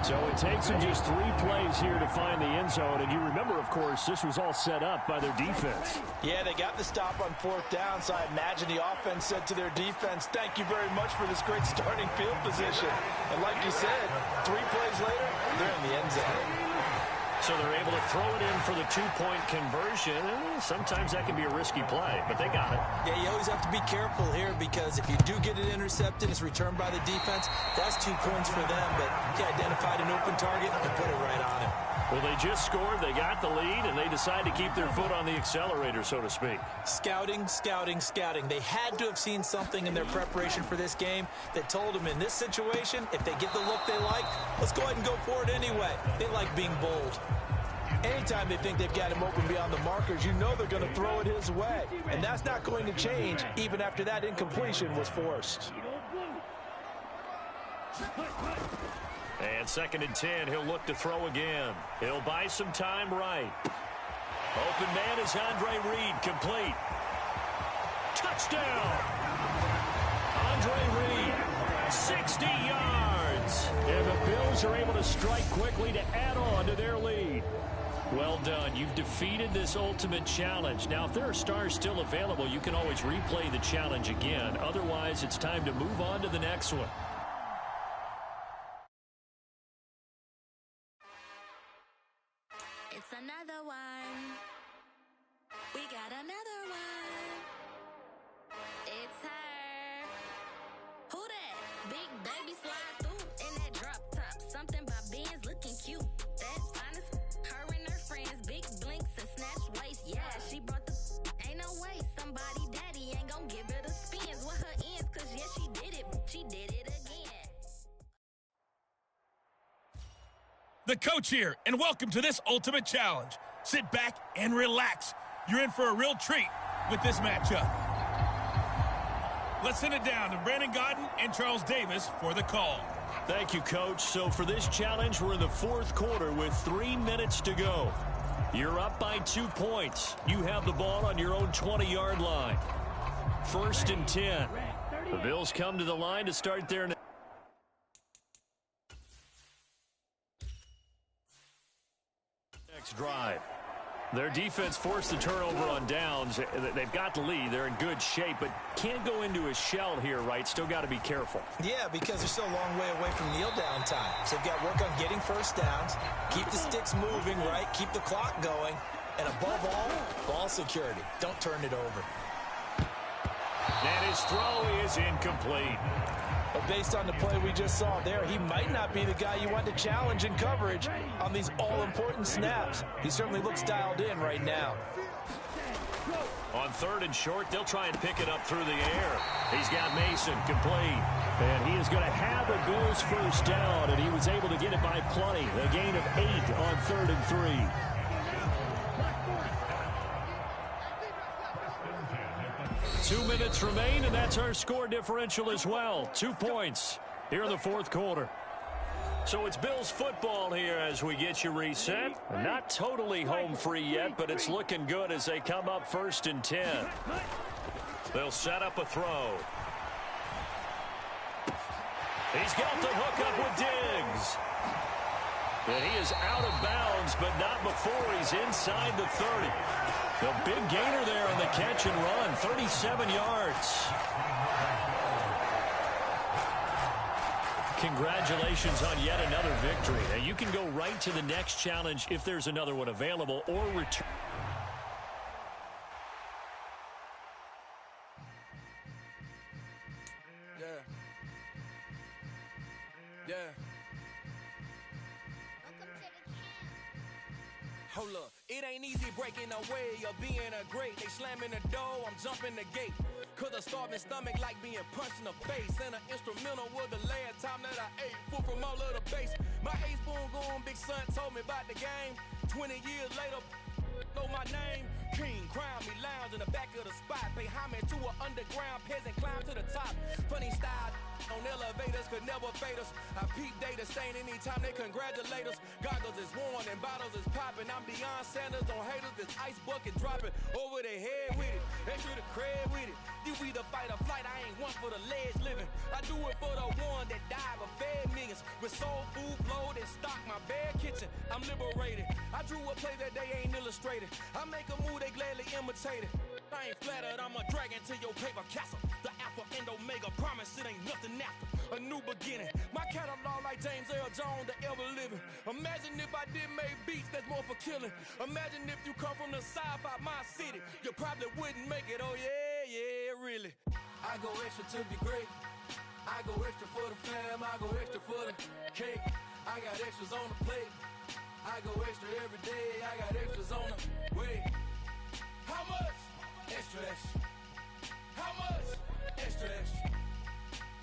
So it takes them just 3 plays here to find the end zone. And you remember, of course, this was all set up by their defense. Yeah, they got the stop on 4th down, so I imagine the offense said to their defense, thank you very much for this great starting field position. And like you said, 3 plays later, they're in the end zone. So they're able to throw it in for the 2-point conversion. Sometimes that can be a risky play, but they got it. Yeah, you always have to be careful here because if you do get it intercepted, it's returned by the defense, that's 2 points for them. But he identified an open target and put it right on him. Well, they just scored, they got the lead, and they decide to keep their foot on the accelerator, so to speak. Scouting, scouting, scouting. They had to have seen something in their preparation for this game that told them in this situation, if they get the look they like, let's go ahead and go for it anyway. They like being bold. Anytime they think they've got him open beyond the markers, you know they're going to throw it his way. And that's not going to change even after that incompletion was forced. And 2nd and 10, he'll look to throw again. He'll buy some time right. Open man is Andre Reed, complete. Touchdown! Andre Reed, 60 yards. And the Bills are able to strike quickly to add on to their lead. Well done. You've defeated this ultimate challenge. Now, if there are stars still available, you can always replay the challenge again. Otherwise, it's time to move on to the next one. It's another one. We got another one. It's her. Who that? Big baby slide through in that drop top. Something by Benz looking cute. That's honest. Her and her friends, big blinks and snatch waist. Yeah, she brought the ain't no way. Somebody daddy ain't gonna give her the spins with her ends. Cause yeah, she did it. She did it again. The Coach here, and welcome to this Ultimate Challenge. Sit back and relax. You're in for a real treat with this matchup. Let's send it down to Brandon Godden and Charles Davis for the call. Thank you, Coach. So for this challenge, we're in the 4th quarter with 3 minutes to go. You're up by 2 points. You have the ball on your own 20-yard line. 1st and 10. The Bills come to the line to start their next drive. Their defense forced the turnover on downs. They've got the lead. They're in good shape, but can't go into a shell here, right? Still got to be careful. Yeah, because they're still a long way away from kneel-down time. So they've got to work on getting first downs, keep the sticks moving, right? Keep the clock going. And above all, ball security. Don't turn it over. And his throw is incomplete. But based on the play we just saw there, he might not be the guy you want to challenge in coverage on these all-important snaps. He certainly looks dialed in right now. On 3rd and short, they'll try and pick it up through the air. He's got Mason complete. And he is going to have a Bills first down, and he was able to get it by plenty. A gain of 8 on 3rd and 3. Two minutes remain, and that's our score differential as well. 2 points here in the 4th quarter. So it's Bills football here as we get you reset. Not totally home free yet, but it's looking good as they come up 1st and 10. They'll set up a throw. He's got the hook up with Diggs. And he is out of bounds, but not before he's inside the 30. The big gainer there on the catch and run, 37 yards. Congratulations on yet another victory. Now you can go right to the next challenge if there's another one available or return. Hold up, it ain't easy breaking away or being a great. They slamming the door, I'm jumping the gate. Cause a starving stomach like being punched in the face. And an instrumental was the last time that I ate. Food from all of the base. My ace boom goon, big son told me about the game. 20 years later, know my name. King, crown me, lounge in the back of the spot. Pay homage to an underground peasant, climb to the top. Funny style on elevators could never fade us. I peep data stain anytime they congratulate us. Goggles is worn and bottles is popping. I'm Deion Sanders on haters, this ice bucket dropping over their head with it. Extra the cred with it. You either fight or flight, I ain't one for the ledge living. I do it for the one that died but fed millions. With soul food flowed and stocked my bare kitchen. I'm liberated. I drew a play that they ain't illustrated. I make a move, they gladly imitate it. I ain't flattered, I'm a dragon to your paper castle. The alpha and omega, promise it ain't nothing after. A new beginning. My catalog like James Earl Jones, the ever living. Imagine if I did make beats that's more for killing. Imagine if you come from the sci-fi, my city. You probably wouldn't make it, oh yeah, really. I go extra to be great. I go extra for the fam, I go extra for the cake. I got extras on the plate. I go extra every day, I got extras on the way. How much? Extra, extra. How much? Extra, extra.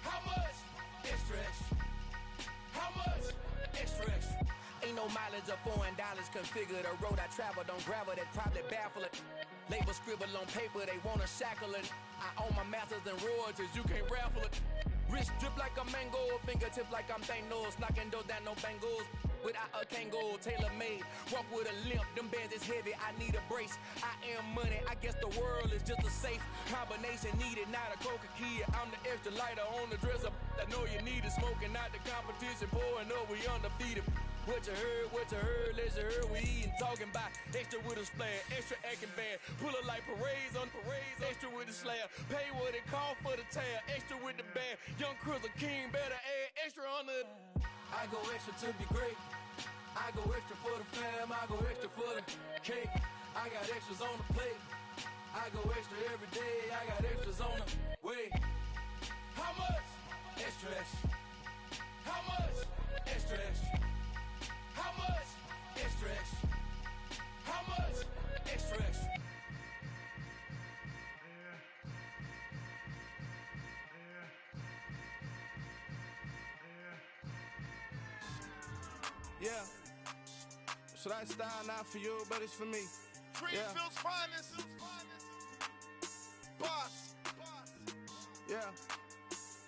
How much? Extra, extra. How much? Extra, extra. Ain't no mileage of $4 configure the road I travel. Don't gravel, that probably baffle it. Label scribble on paper, they wanna shackle it. I own my masters and royalties, you can't raffle it. Wrist drip like a mango, fingertips like I'm Thanos. Knocking doors down, no bangles. Without a Kango, tailor-made. Walk with a limp, them bands is heavy, I need a brace. I am money, I guess the world is just a safe combination needed, not a coca key. I'm the extra lighter on the dresser. I know you need it, smoking out the competition, pouring up, we undefeated. What you heard, let you heard, we eatin', talking about extra with a splash, extra acting bad. Pull it like parades on parades, extra with the slab. Pay what it cost for the tab, extra with the band. Young Crizzle King, better add extra on the... I go extra to be great. I go extra for the fam, I go extra for the cake. I got extras on the plate. I go extra every day, I got extras on the way. How much? Extra, extra. How much? Extra, extra. How much? Extra, extra. How much? Extra, extra. Yeah. So that style not for you, but it's for me. Greenfield's finest. Boss. Yeah.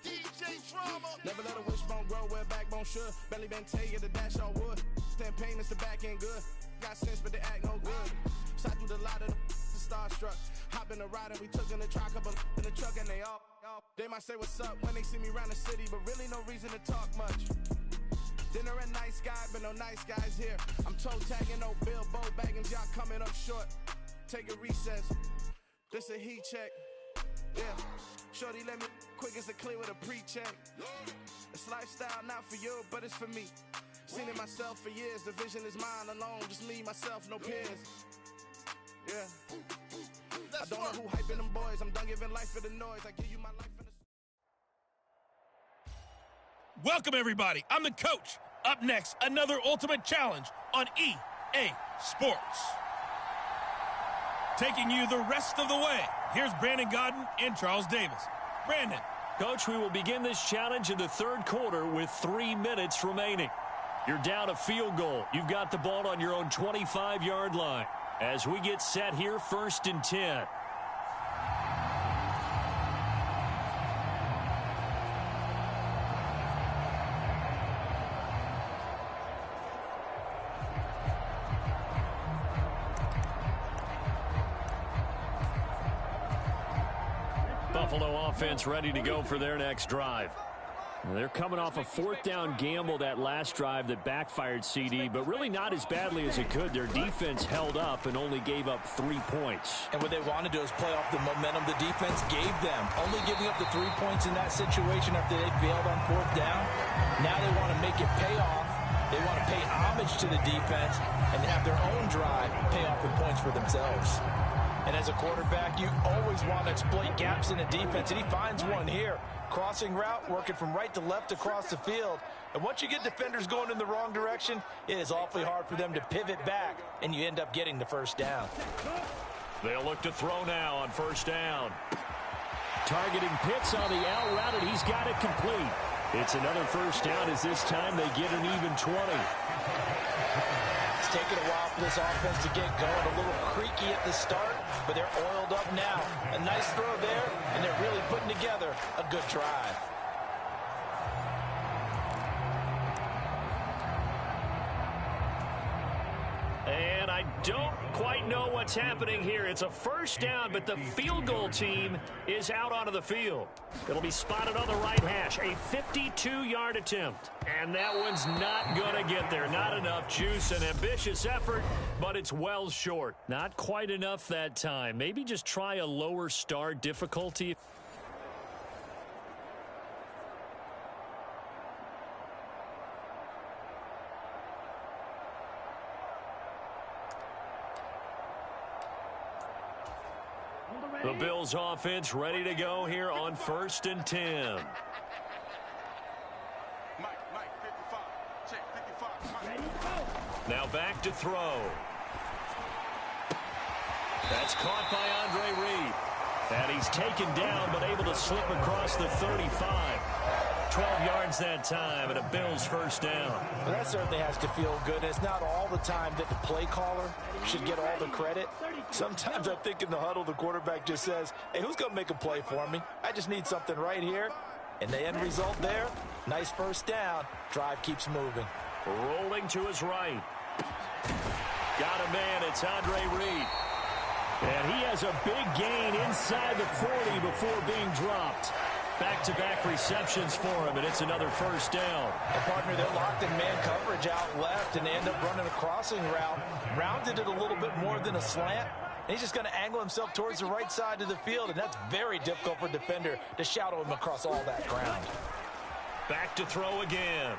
DJ Drama. Never let a wishbone grow where backbone should. Belly been taking the dash on wood. Stand pain is the back end good. Got sense, but they act no good. Shot through the lot of the starstruck. Hop in the ride and we took in the truck, couple in the truck, and they all. They might say what's up when they see me around the city, but really no reason to talk much. Dinner at night, sky, but no nice guys here. I'm toe tagging, no Bilbo bagging, y'all coming up short. Take a recess. This a heat check. Yeah. Shorty let me quick as a clear with a pre-check. It's lifestyle not for you, but it's for me. Seen it myself for years. The vision is mine alone. Just me, myself, no peers. Yeah. I don't know who hyping them boys. I'm done giving life for the noise. I give you my life for the... Welcome, everybody. I'm the coach. Up next, another ultimate challenge on EA Sports. Taking you the rest of the way, here's Brandon Godden and Charles Davis. Brandon. Coach, we will begin this challenge in the third quarter with 3 minutes remaining. You're down a field goal. You've got the ball on your own 25-yard line. As we get set here, 1st and 10. Buffalo offense ready to go for their next drive. They're coming off a 4th down gamble that last drive that backfired, CD, but really not as badly as it could. Their defense held up and only gave up 3 points. And what they want to do is play off the momentum the defense gave them. Only giving up the 3 points in that situation after they failed on 4th down. Now they want to make it pay off. They want to pay homage to the defense and have their own drive pay off in points for themselves. And as a quarterback, you always want to exploit gaps in the defense, and he finds one here. Crossing route, working from right to left across the field. And once you get defenders going in the wrong direction, it is awfully hard for them to pivot back, and you end up getting the 1st down. They'll look to throw now on 1st down. Targeting Pitts on the out route, and he's got it complete. It's another 1st down as this time they get an even 20. It's taken a while for this offense to get going. A little creaky at the start, but they're oiled up now. A nice throw there, and they're really putting together a good drive. And I don't quite know what's happening here. It's a 1st down, but the field goal team is out onto the field. It'll be spotted on the right hash. A 52-yard attempt. And that one's not going to get there. Not enough juice. An ambitious effort, but it's well short. Not quite enough that time. Maybe just try a lower start difficulty. The Bills offense ready to go here on 1st and 10. Mike, 55. Check 55. Now back to throw. That's caught by Andre Reed. And he's taken down but able to slip across the 35. 12 yards that time and a Bills 1st down. Well, that certainly has to feel good. It's not all the time that the play caller should get all the credit. Sometimes I think in the huddle the quarterback just says, hey, who's going to make a play for me? I just need something right here. And the end result there, nice 1st down. Drive keeps moving. Rolling to his right. Got a man. It's Andre Reed. And he has a big gain inside the 40 before being dropped. Back-to-back receptions for him, and it's another 1st down. And partner, they're locked in man coverage out left, and they end up running a crossing route. Rounded it a little bit more than a slant. And he's just going to angle himself towards the right side of the field, and that's very difficult for a defender to shadow him across all that ground. Back to throw again.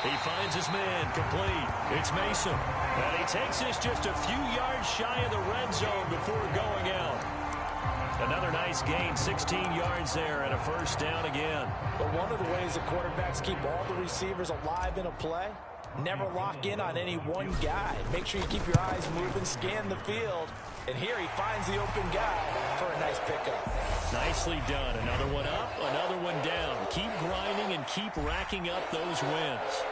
He finds his man complete. It's Mason. And he takes this just a few yards shy of the red zone before going out. Another nice gain, 16 yards there, and a 1st down again. But one of the ways the quarterbacks keep all the receivers alive in a play, never lock in on any one guy. Make sure you keep your eyes moving, scan the field, and here he finds the open guy for a nice pickup. Nicely done. Another one up, another one down. Keep grinding and keep racking up those wins.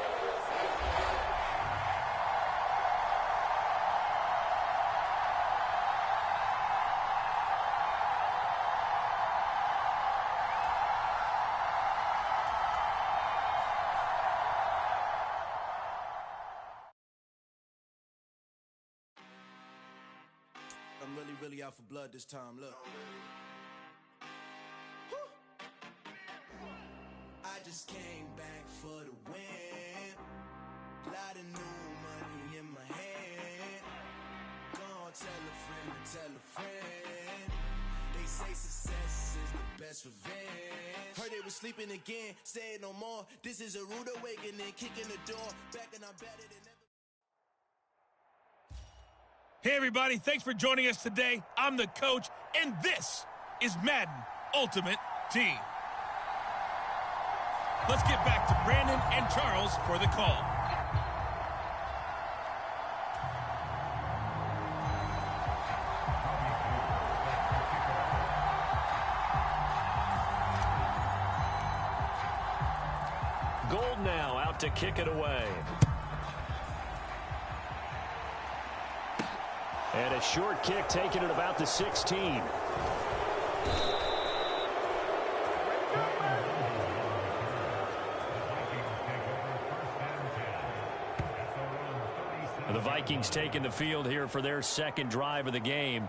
I'm really out for blood this time. Look. I just came back for the win. Lot of new money in my hand. Go on, tell a friend to tell a friend. They say success is the best revenge. Heard they were sleeping again, say it no more. This is a rude awakening, kicking the door. Back and I'm better than ever. Hey, everybody. Thanks for joining us today. I'm the coach, and this is Madden Ultimate Team. Let's get back to Brandon and Charles for the call. Gold now out to kick it away. And a short kick taken at about the 16. The Vikings taking the field here for their second drive of the game.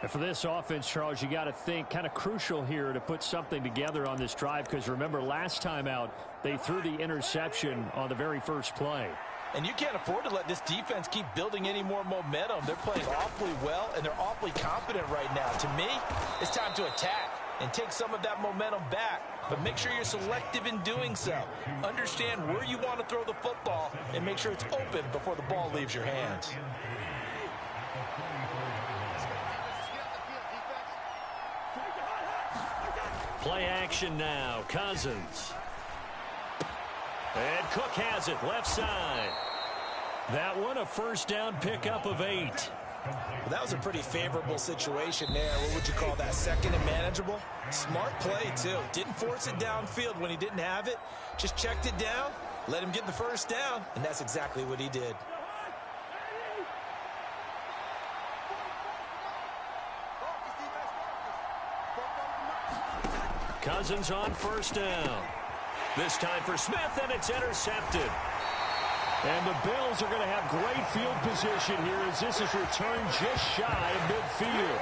And for this offense, Charles, you got to think kind of crucial here to put something together on this drive, because remember last time out they threw the interception on the very first play. And you can't afford to let this defense keep building any more momentum. They're playing awfully well, and they're awfully confident right now. To me, it's time to attack and take some of that momentum back. But make sure you're selective in doing so. Understand where you want to throw the football and make sure it's open before the ball leaves your hands. Play action now. Cousins. And Cook has it, left side. That one a first down pickup of 8. Well, that was a pretty favorable situation there. What would you call that, second and manageable? Smart play, too. Didn't force it downfield when he didn't have it. Just checked it down, let him get the first down, and that's exactly what he did. Cousins on first down. This time for Smith, and it's intercepted. And the Bills are going to have great field position here as this is returned just shy of midfield.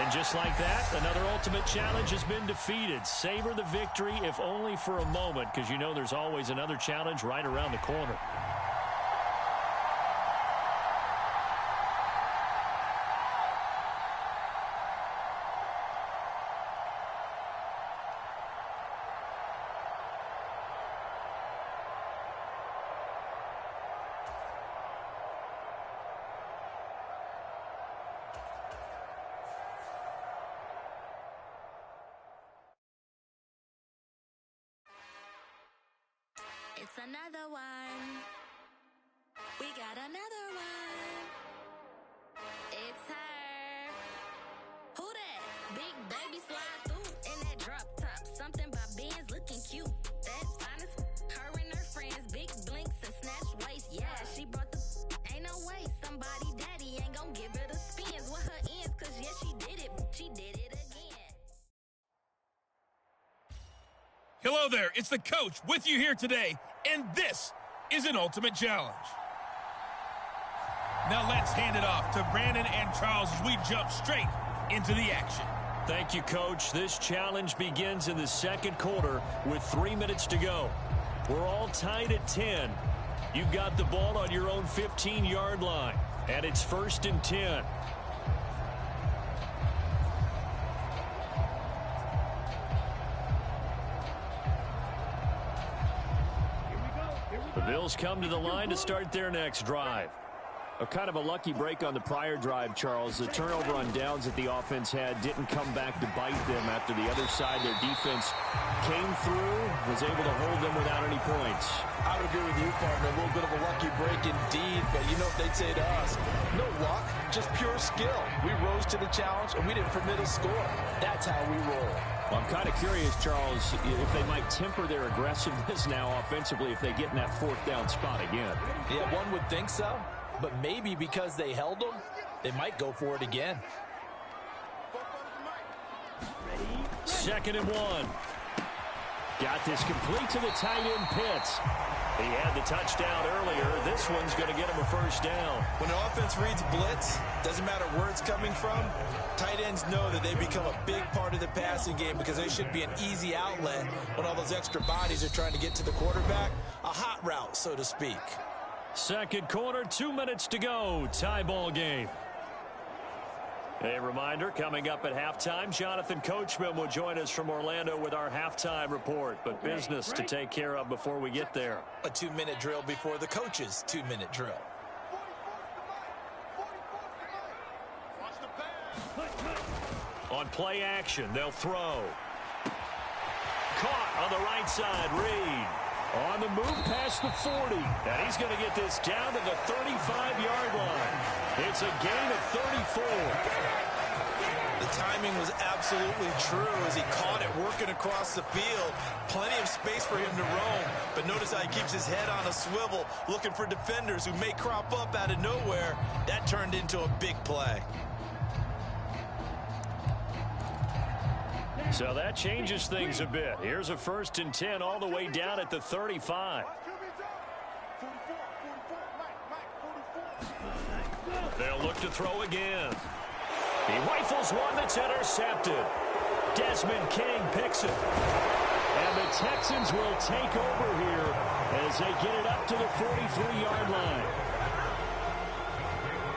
And just like that, another ultimate challenge has been defeated. Savor the victory, if only for a moment, because you know there's always another challenge right around the corner. It's another one. We got another one. It's her. Who that? Big baby slide through in that drop top. Something by Benz looking cute. That's honest. Her and her friends, big blinks and snatch waist. Yeah, she brought the ain't no way. Somebody daddy ain't gonna give her the spins with her ends. Cause yeah, she did it. She did it again. Hello there, it's the coach with you here today, and this is an ultimate challenge. Now let's hand it off to Brandon and Charles as we jump straight into the action. Thank you, Coach. This challenge begins in the second quarter with 3 minutes to go. We're all tied at 10. You've got the ball on your own 15-yard line, and it's 1st and 10. The Bills come to the line to start their next drive. A kind of a lucky break on the prior drive, Charles. The turnover on downs that the offense had didn't come back to bite them after the other side. Their defense came through, was able to hold them without any points. I would agree with you, partner. A little bit of a lucky break indeed, but you know what they'd say to us? No luck, just pure skill. We rose to the challenge, and we didn't permit a score. That's how we roll. Well, I'm kind of curious, Charles, if they might temper their aggressiveness now offensively if they get in that 4th down spot again. Yeah, one would think so, but maybe because they held them, they might go for it again. 2nd and 1. Got this complete to the tight end Pitts. He had the touchdown earlier. This one's going to get him a first down. When an offense reads blitz, doesn't matter where it's coming from, tight ends know that they become a big part of the passing game because they should be an easy outlet when all those extra bodies are trying to get to the quarterback. A hot route, so to speak. Second quarter, 2 minutes to go. Tie ball game. A reminder, coming up at halftime, Jonathan Coachman will join us from Orlando with our halftime report. But business to take care of before we get there. A 2-minute drill before the coach's 2-minute drill. On play action, they'll throw. Caught on the right side, Reed. On the move past the 40. And he's going to get this down to the 35-yard line. It's a gain of 34. The timing was absolutely true as he caught it working across the field. Plenty of space for him to roam. But notice how he keeps his head on a swivel, looking for defenders who may crop up out of nowhere. That turned into a big play. So that changes things a bit. Here's a 1st and 10 all the way down at the 35. They'll look to throw again. He rifles one that's intercepted. Desmond King picks it. And the Texans will take over here as they get it up to the 43-yard line.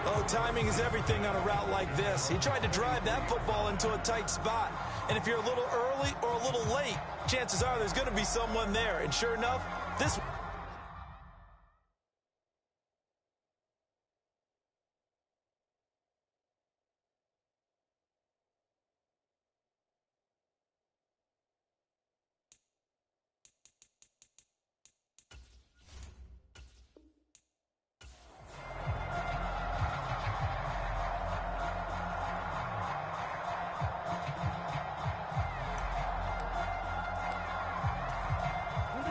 Oh, timing is everything on a route like this. He tried to drive that football into a tight spot. And if you're a little early or a little late, chances are there's going to be someone there. And sure enough, this...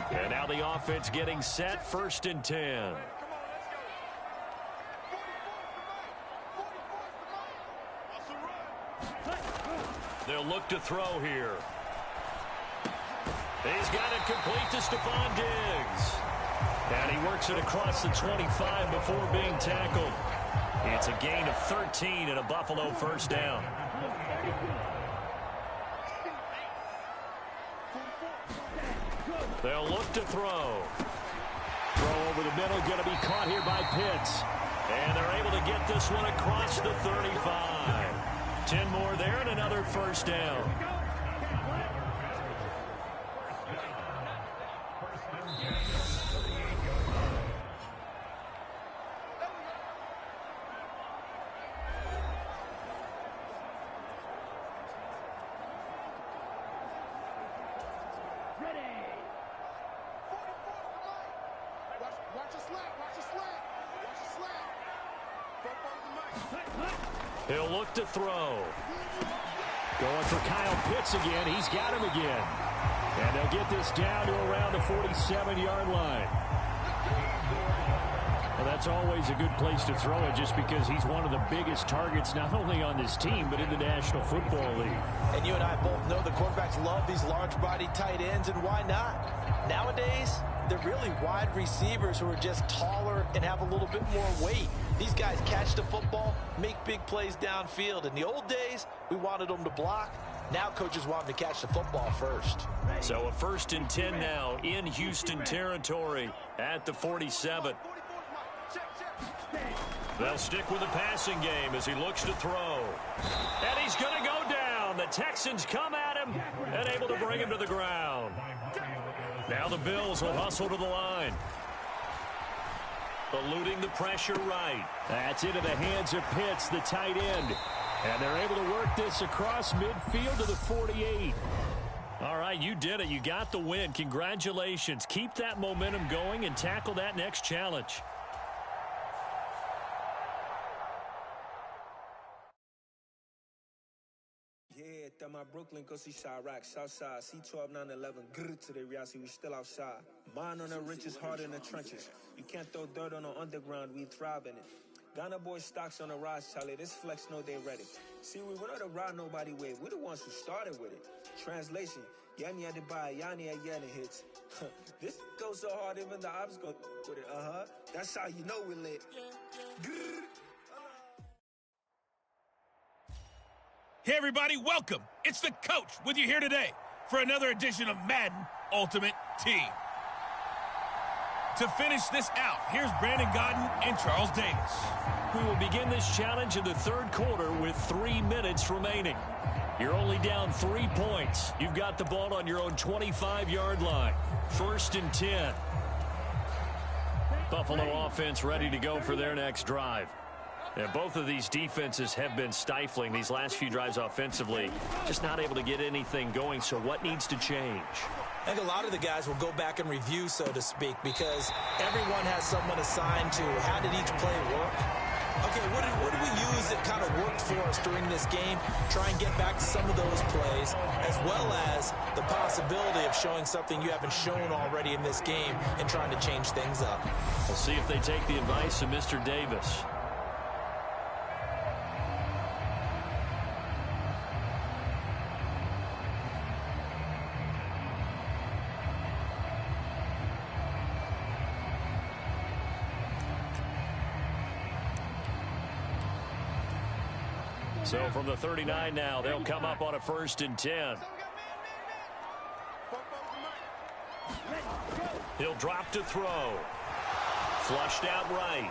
And now the offense getting set, 1st and 10. They'll look to throw here. He's got it complete to Stephon Diggs. And he works it across the 25 before being tackled. It's a gain of 13 and a Buffalo first down. They'll look to throw. Throw over the middle, going to be caught here by Pitts. And they're able to get this one across the 35. 10 more there and another first down. He'll look to throw. Going for Kyle Pitts again. He's got him again. And they'll get this down to around the 47-yard line. Well, that's always a good place to throw it just because he's one of the biggest targets not only on this team but in the National Football League. And you and I both know the quarterbacks love these large-body tight ends, and why not? Nowadays, they're really wide receivers who are just taller and have a little bit more weight. These guys catch the football, make big plays downfield. In the old days, we wanted them to block. Now coaches want them to catch the football first. So a 1st and 10 now in Houston territory at the 47. They'll stick with the passing game as he looks to throw. And he's going to go down. The Texans come at him and able to bring him to the ground. Now the Bills will hustle to the line. Eluding the pressure right. That's into the hands of Pitts, the tight end. And they're able to work this across midfield to the 48. All right, you did it. You got the win. Congratulations. Keep that momentum going and tackle that next challenge. Yeah, that my Brooklyn, go see Shy Rock, Southside, C12, 911, grrr to the reality, we still outside. Mine on the riches, hard in the trenches. You can't throw dirt on the underground, we thrive in it. Ghana boy stocks on the rise, Charlie. This flex know they ready. See, we went on the ride nobody way. We're the ones who started with it. Translation, Yanni had to buy, Yanni had Yanni hits. This goes so hard, even the ops go with it. That's how you know we lit. Hey, everybody, welcome. It's the coach with you here today for another edition of Madden Ultimate Team. To finish this out, here's Brandon Gaudin and Charles Davis. We will begin this challenge in the third quarter with 3 minutes remaining. You're only down 3 points. You've got the ball on your own 25-yard line. 1st and 10. Buffalo offense ready to go for their next drive. And both of these defenses have been stifling these last few drives offensively. Just not able to get anything going, so what needs to change? I think a lot of the guys will go back and review, so to speak, because everyone has someone assigned to how did each play work. Okay, what did we use that kind of worked for us during this game? Try and get back to some of those plays, as well as the possibility of showing something you haven't shown already in this game and trying to change things up. We'll see if they take the advice of Mr. Davis. So from the 39 now, they'll come up on a 1st and 10. He'll drop to throw. Flushed out right.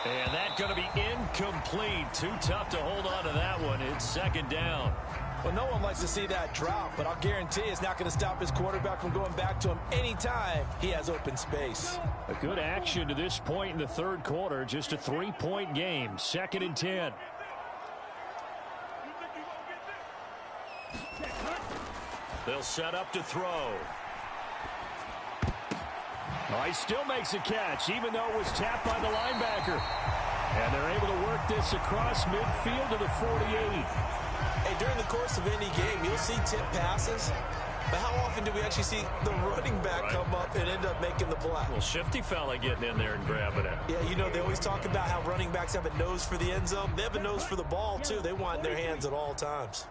And that's going to be incomplete. Too tough to hold on to that one. It's 2nd down. Well, no one likes to see that drop, but I'll guarantee it's not going to stop his quarterback from going back to him anytime he has open space. A good action to this point in the third quarter. Just a 3-point game. 2nd and 10. They'll set up to throw. Oh, he still makes a catch, even though it was tapped by the linebacker. And they're able to work this across midfield to the 48. Hey, during the course of any game, you'll see tip passes, but how often do we actually see the running back come up and end up making the play? Well, shifty fella getting in there and grabbing it. Yeah, you know, they always talk about how running backs have a nose for the end zone. They have a nose for the ball, too. They want it in their hands at all times.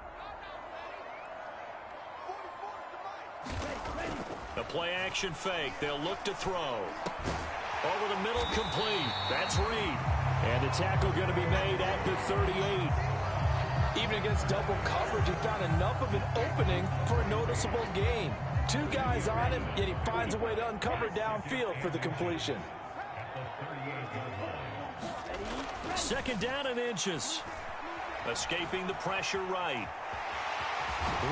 The play-action fake. They'll look to throw. Over the middle, complete. That's Reed. And the tackle going to be made at the 38. Even against double coverage, he found enough of an opening for a noticeable gain. 2 guys on him, yet he finds a way to uncover downfield for the completion. 2nd down and inches. Escaping the pressure right.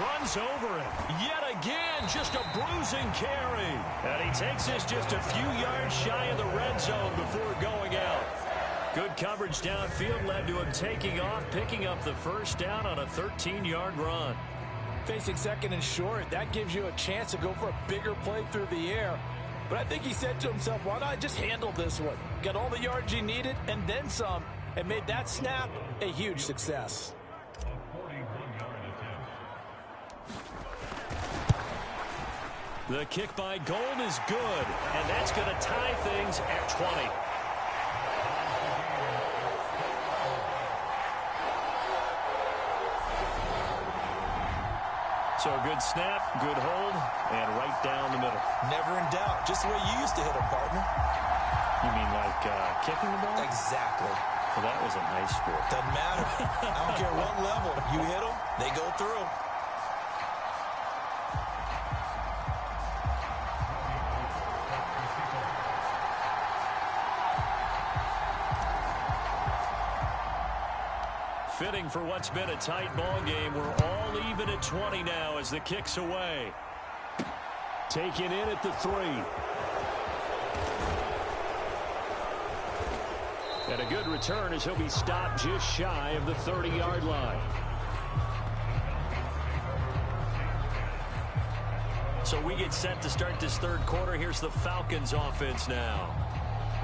Runs over it. Yet again, just a bruising carry. And he takes this just a few yards shy of the red zone before going out. Good coverage downfield led to him taking off, picking up the 1st down on a 13-yard run. Facing 2nd and short, that gives you a chance to go for a bigger play through the air. But I think he said to himself, why not just handle this one? Got all the yards he needed and then some, and made that snap a huge success. The kick by Gold is good, and that's going to tie things at 20. So a good snap, good hold, and right down the middle. Never in doubt. Just the way you used to hit them, partner. You mean like kicking the ball? Exactly. Well, that was in high school. Doesn't matter. I don't care what level. You hit them, they go through. Fitting for what's been a tight ball game. We're all even at 20 now as the kick's away. Taken in at the 3. And a good return as he'll be stopped just shy of the 30-yard line. So we get set to start this third quarter. Here's the Falcons offense now.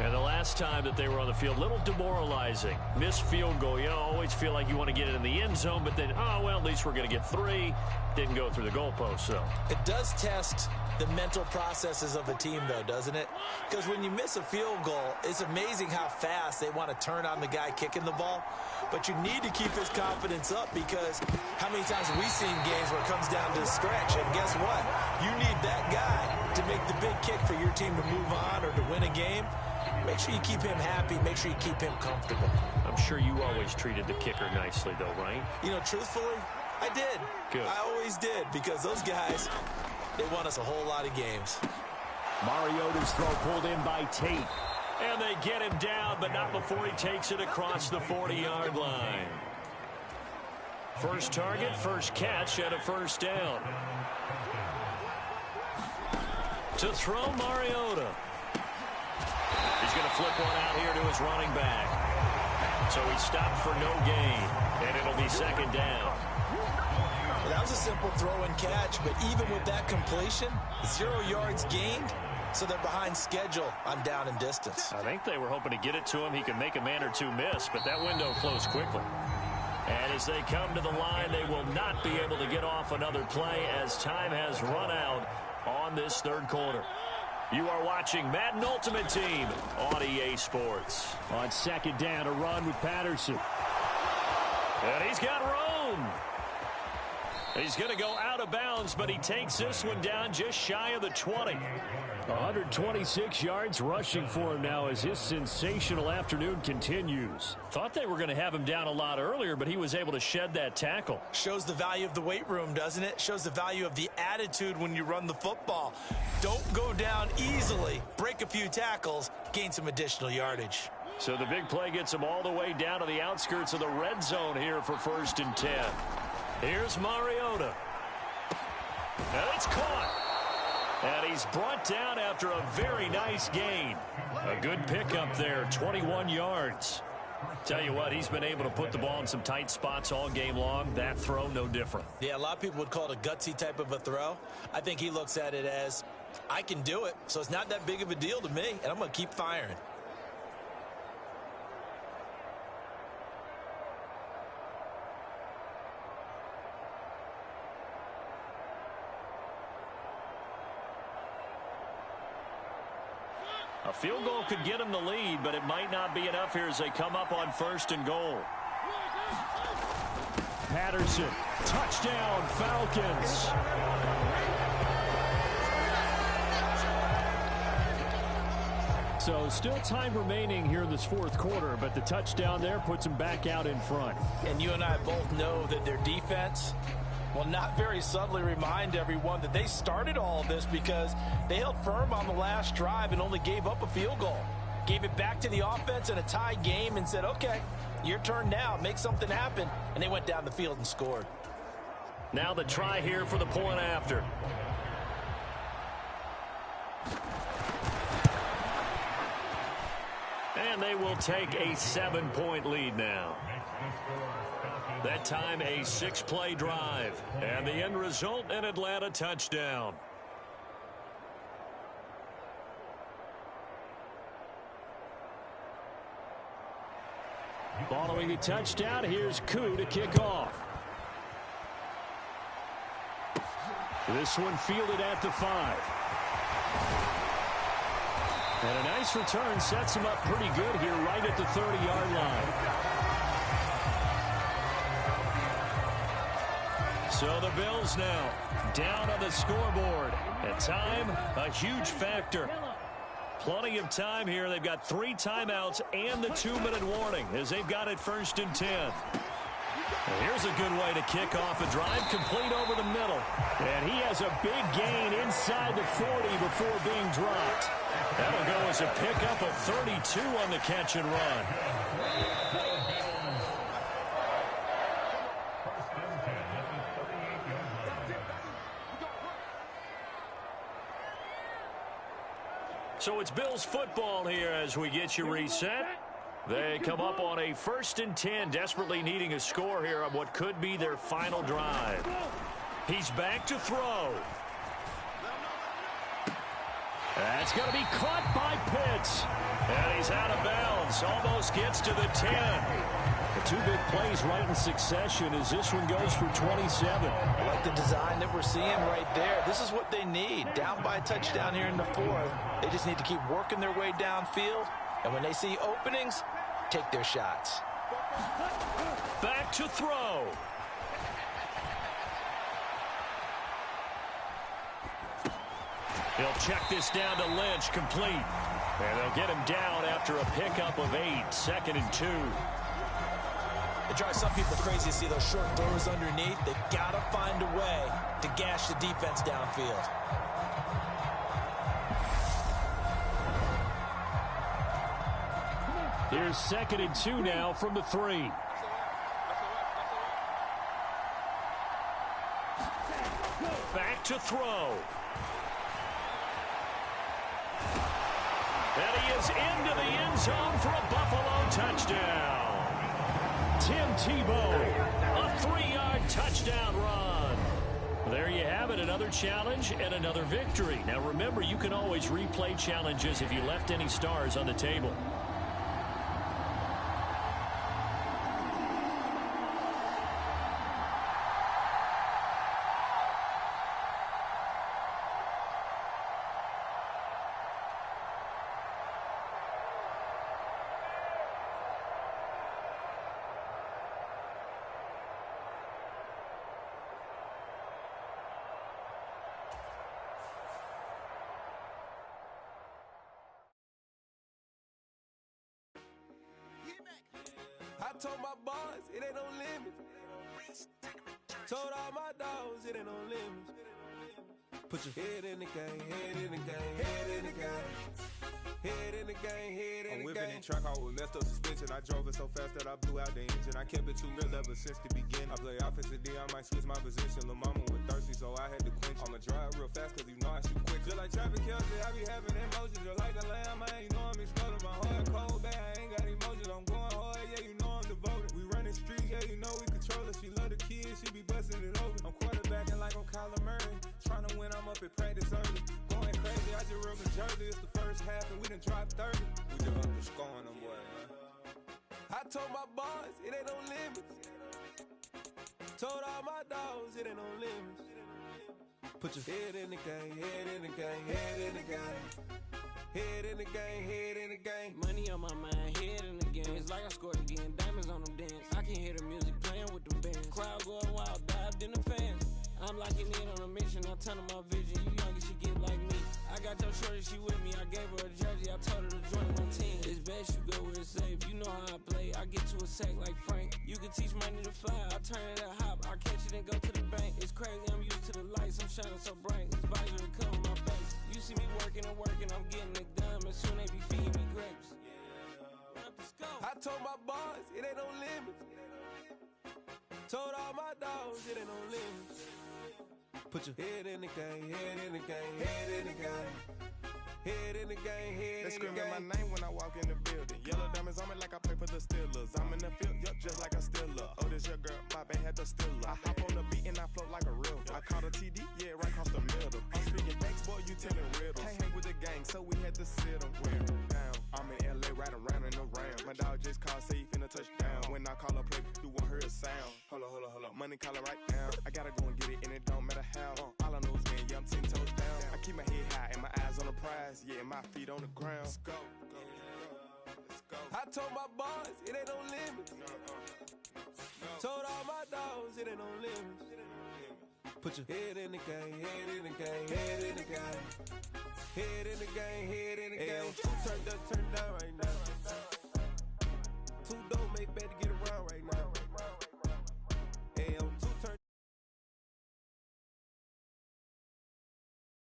And the last time that they were on the field, a little demoralizing. Missed field goal. You always feel like you want to get it in the end zone, but then, oh, well, at least we're going to get 3. Didn't go through the goalpost, though. It does test the mental processes of a team, though, doesn't it? Because when you miss a field goal, it's amazing how fast they want to turn on the guy kicking the ball. But you need to keep his confidence up, because how many times have we seen games where it comes down to the stretch? And guess what? You need that guy to make the big kick for your team to move on or to win a game. Make sure you keep him happy. Make sure you keep him comfortable. I'm sure you always treated the kicker nicely, though, right? You know, truthfully, I did. Good. I always did, because those guys, they won us a whole lot of games. Mariota's throw pulled in by Tate. And they get him down, but not before he takes it across the 40-yard line. First target, first catch, and a first down. To throw, Mariota. He's going to flip one out here to his running back. So he stopped for no gain, and it'll be second down. Well, that was a simple throw and catch, but even with that completion, 0 yards gained, so they're behind schedule on down and distance. I think they were hoping to get it to him. He could make a man or two miss, but that window closed quickly. And as they come to the line, they will not be able to get off another play as time has run out on this third quarter. You are watching Madden Ultimate Team on EA Sports. On second down, a run with Patterson. And he's got room. He's going to go out of bounds, but he takes this one down just shy of the 20. 126 yards rushing for him now as his sensational afternoon continues. Thought they were going to have him down a lot earlier, but he was able to shed that tackle. Shows the value of the weight room, doesn't it? Shows the value of the attitude when you run the football. Don't go down easily. Break a few tackles, gain some additional yardage. So the big play gets him all the way down to the outskirts of the red zone here for 1st and 10. Here's Mariota. And it's caught. And he's brought down after a very nice gain. A good pickup there, 21 yards. Tell you what, he's been able to put the ball in some tight spots all game long. That throw, no different. Yeah, a lot of people would call it a gutsy type of a throw. I think he looks at it as, I can do it, so it's not that big of a deal to me, and I'm going to keep firing. A field goal could get him the lead, but it might not be enough here as they come up on 1st and goal. Patterson, touchdown, Falcons. So still time remaining here in this fourth quarter, but the touchdown there puts them back out in front. And you and I both know that their defense will not very subtly remind everyone that they started all of this because they held firm on the last drive and only gave up a field goal. Gave it back to the offense in a tied game and said, okay, your turn now, make something happen. And they went down the field and scored. Now the try here for the point after. And they will take a 7-point lead now. That time a 6-play drive. And the end result, an Atlanta touchdown. Following the touchdown, here's Koo to kick off. This one fielded at the 5. And a nice return sets him up pretty good here right at the 30-yard line. So the Bills now down on the scoreboard. And time, a huge factor. Plenty of time here. They've got 3 timeouts and the 2-minute warning as they've got it 1st and 10. Well, here's a good way to kick off a drive, complete over the middle. And he has a big gain inside the 40 before being dropped. That'll go as a pickup of 32 on the catch and run. So it's Bills football here as we get you reset. They come up on a 1st and 10, desperately needing a score here on what could be their final drive. He's back to throw. That's going to be caught by Pitts. And he's out of bounds. Almost gets to the 10. The two big plays right in succession as this one goes for 27. I like the design that we're seeing right there. This is what they need. Down by a touchdown here in the fourth. They just need to keep working their way downfield. And when they see openings, take their shots. Back to throw. He'll check this down to Lynch, complete. And they'll get him down after a pickup of 8, 2nd and 2. It drives some people crazy to see those short throws underneath. They got to find a way to gash the defense downfield. Here's 2nd and 2 now from the 3. Back to throw. And he is into the end zone for a Buffalo touchdown. Tim Tebow, a 3-yard touchdown run. There you have it, another challenge and another victory. Now remember, you can always replay challenges if you left any stars on the table. I told my boys, it ain't no limit. Told all my dogs, it ain't no limit. Put your head in the game, head in the game, head in the game. Head in the game, head in the game. I'm whipping in track, I was messed up suspension. I drove it so fast that I blew out the engine. I kept it too real ever since the beginning. I play offensive D, I might switch my position. Lil' mama was thirsty, so I had to quench. I'ma drive real fast, cause you know I shoot quick. Just like traffic Kelsey, I be having emotions. Just like a lamb, man, you know I'm exploding. My heart cold, bad, I ain't got emotions. I'm going hard, yeah, you know I'm devoted. We running streets, yeah, you know we control it. She love the kids, she be busting it open. I'm quarterbacking like I'm Kyler Murray. Trying to win, I'm up at practice early. Going crazy, I just rode the jersey. It's the first half and we done dropped 30. We just up to scoring them, boy, man. I told my boys, it ain't no limits. Told all my dogs, it ain't no limits. Put your head in the game, head in the game, head in the game. Head in the game, head in the game. Money on my mind, head in the game. It's like I scored again, diamonds on them dance. I can hear the music playing with them bands. Crowd going wild, dived in the fans. I'm locking in on a mission, I turn on my vision. You young, she get like me. I got your shorty, she with me. I gave her a jersey, I told her to join my team. It's best you go where it's safe. You know how I play. I get to a sack like Frank. You can teach money to fly. I turn it a hop. I catch it and go to the bank. It's crazy, I'm used to the lights. I'm shining so bright. This visor to cover my face. You see me working and working, I'm getting it done. And soon they be feeding me grapes. I told my boys, it ain't no limits. Told all my dogs, it ain't no limits. Put your head in the game, head in the game, head in the game. Head in the game, head in the game. They screaming my name when I walk in the building. Yellow diamonds on me like I play for the Steelers. I'm in the field, yup, just like a Steeler. Oh, this your girl, my band had the Steeler. I hop on the beat and I float like a river. I caught a TD, yeah, right across the middle. I'm speaking facts, boy, you telling riddles. Can't hang with the gang, so we had to sit them down. I'm in LA, riding around in the round. My dog just called, say he finna touchdown. When I call a play, you won't hear a sound. Hold up, money calling right now. I gotta go and get it, and it don't matter how. All I know is win, yeah, I'm 10 toes down. I keep my head high and my eyes on the prize. Yeah, my feet on the ground. Let's go. Let's go. I told my boys, it ain't no limits. Told all my dogs, it ain't no limits. Put your head in the game, head in the game, head in the game. Head in the game, head in the game. Turn down right now.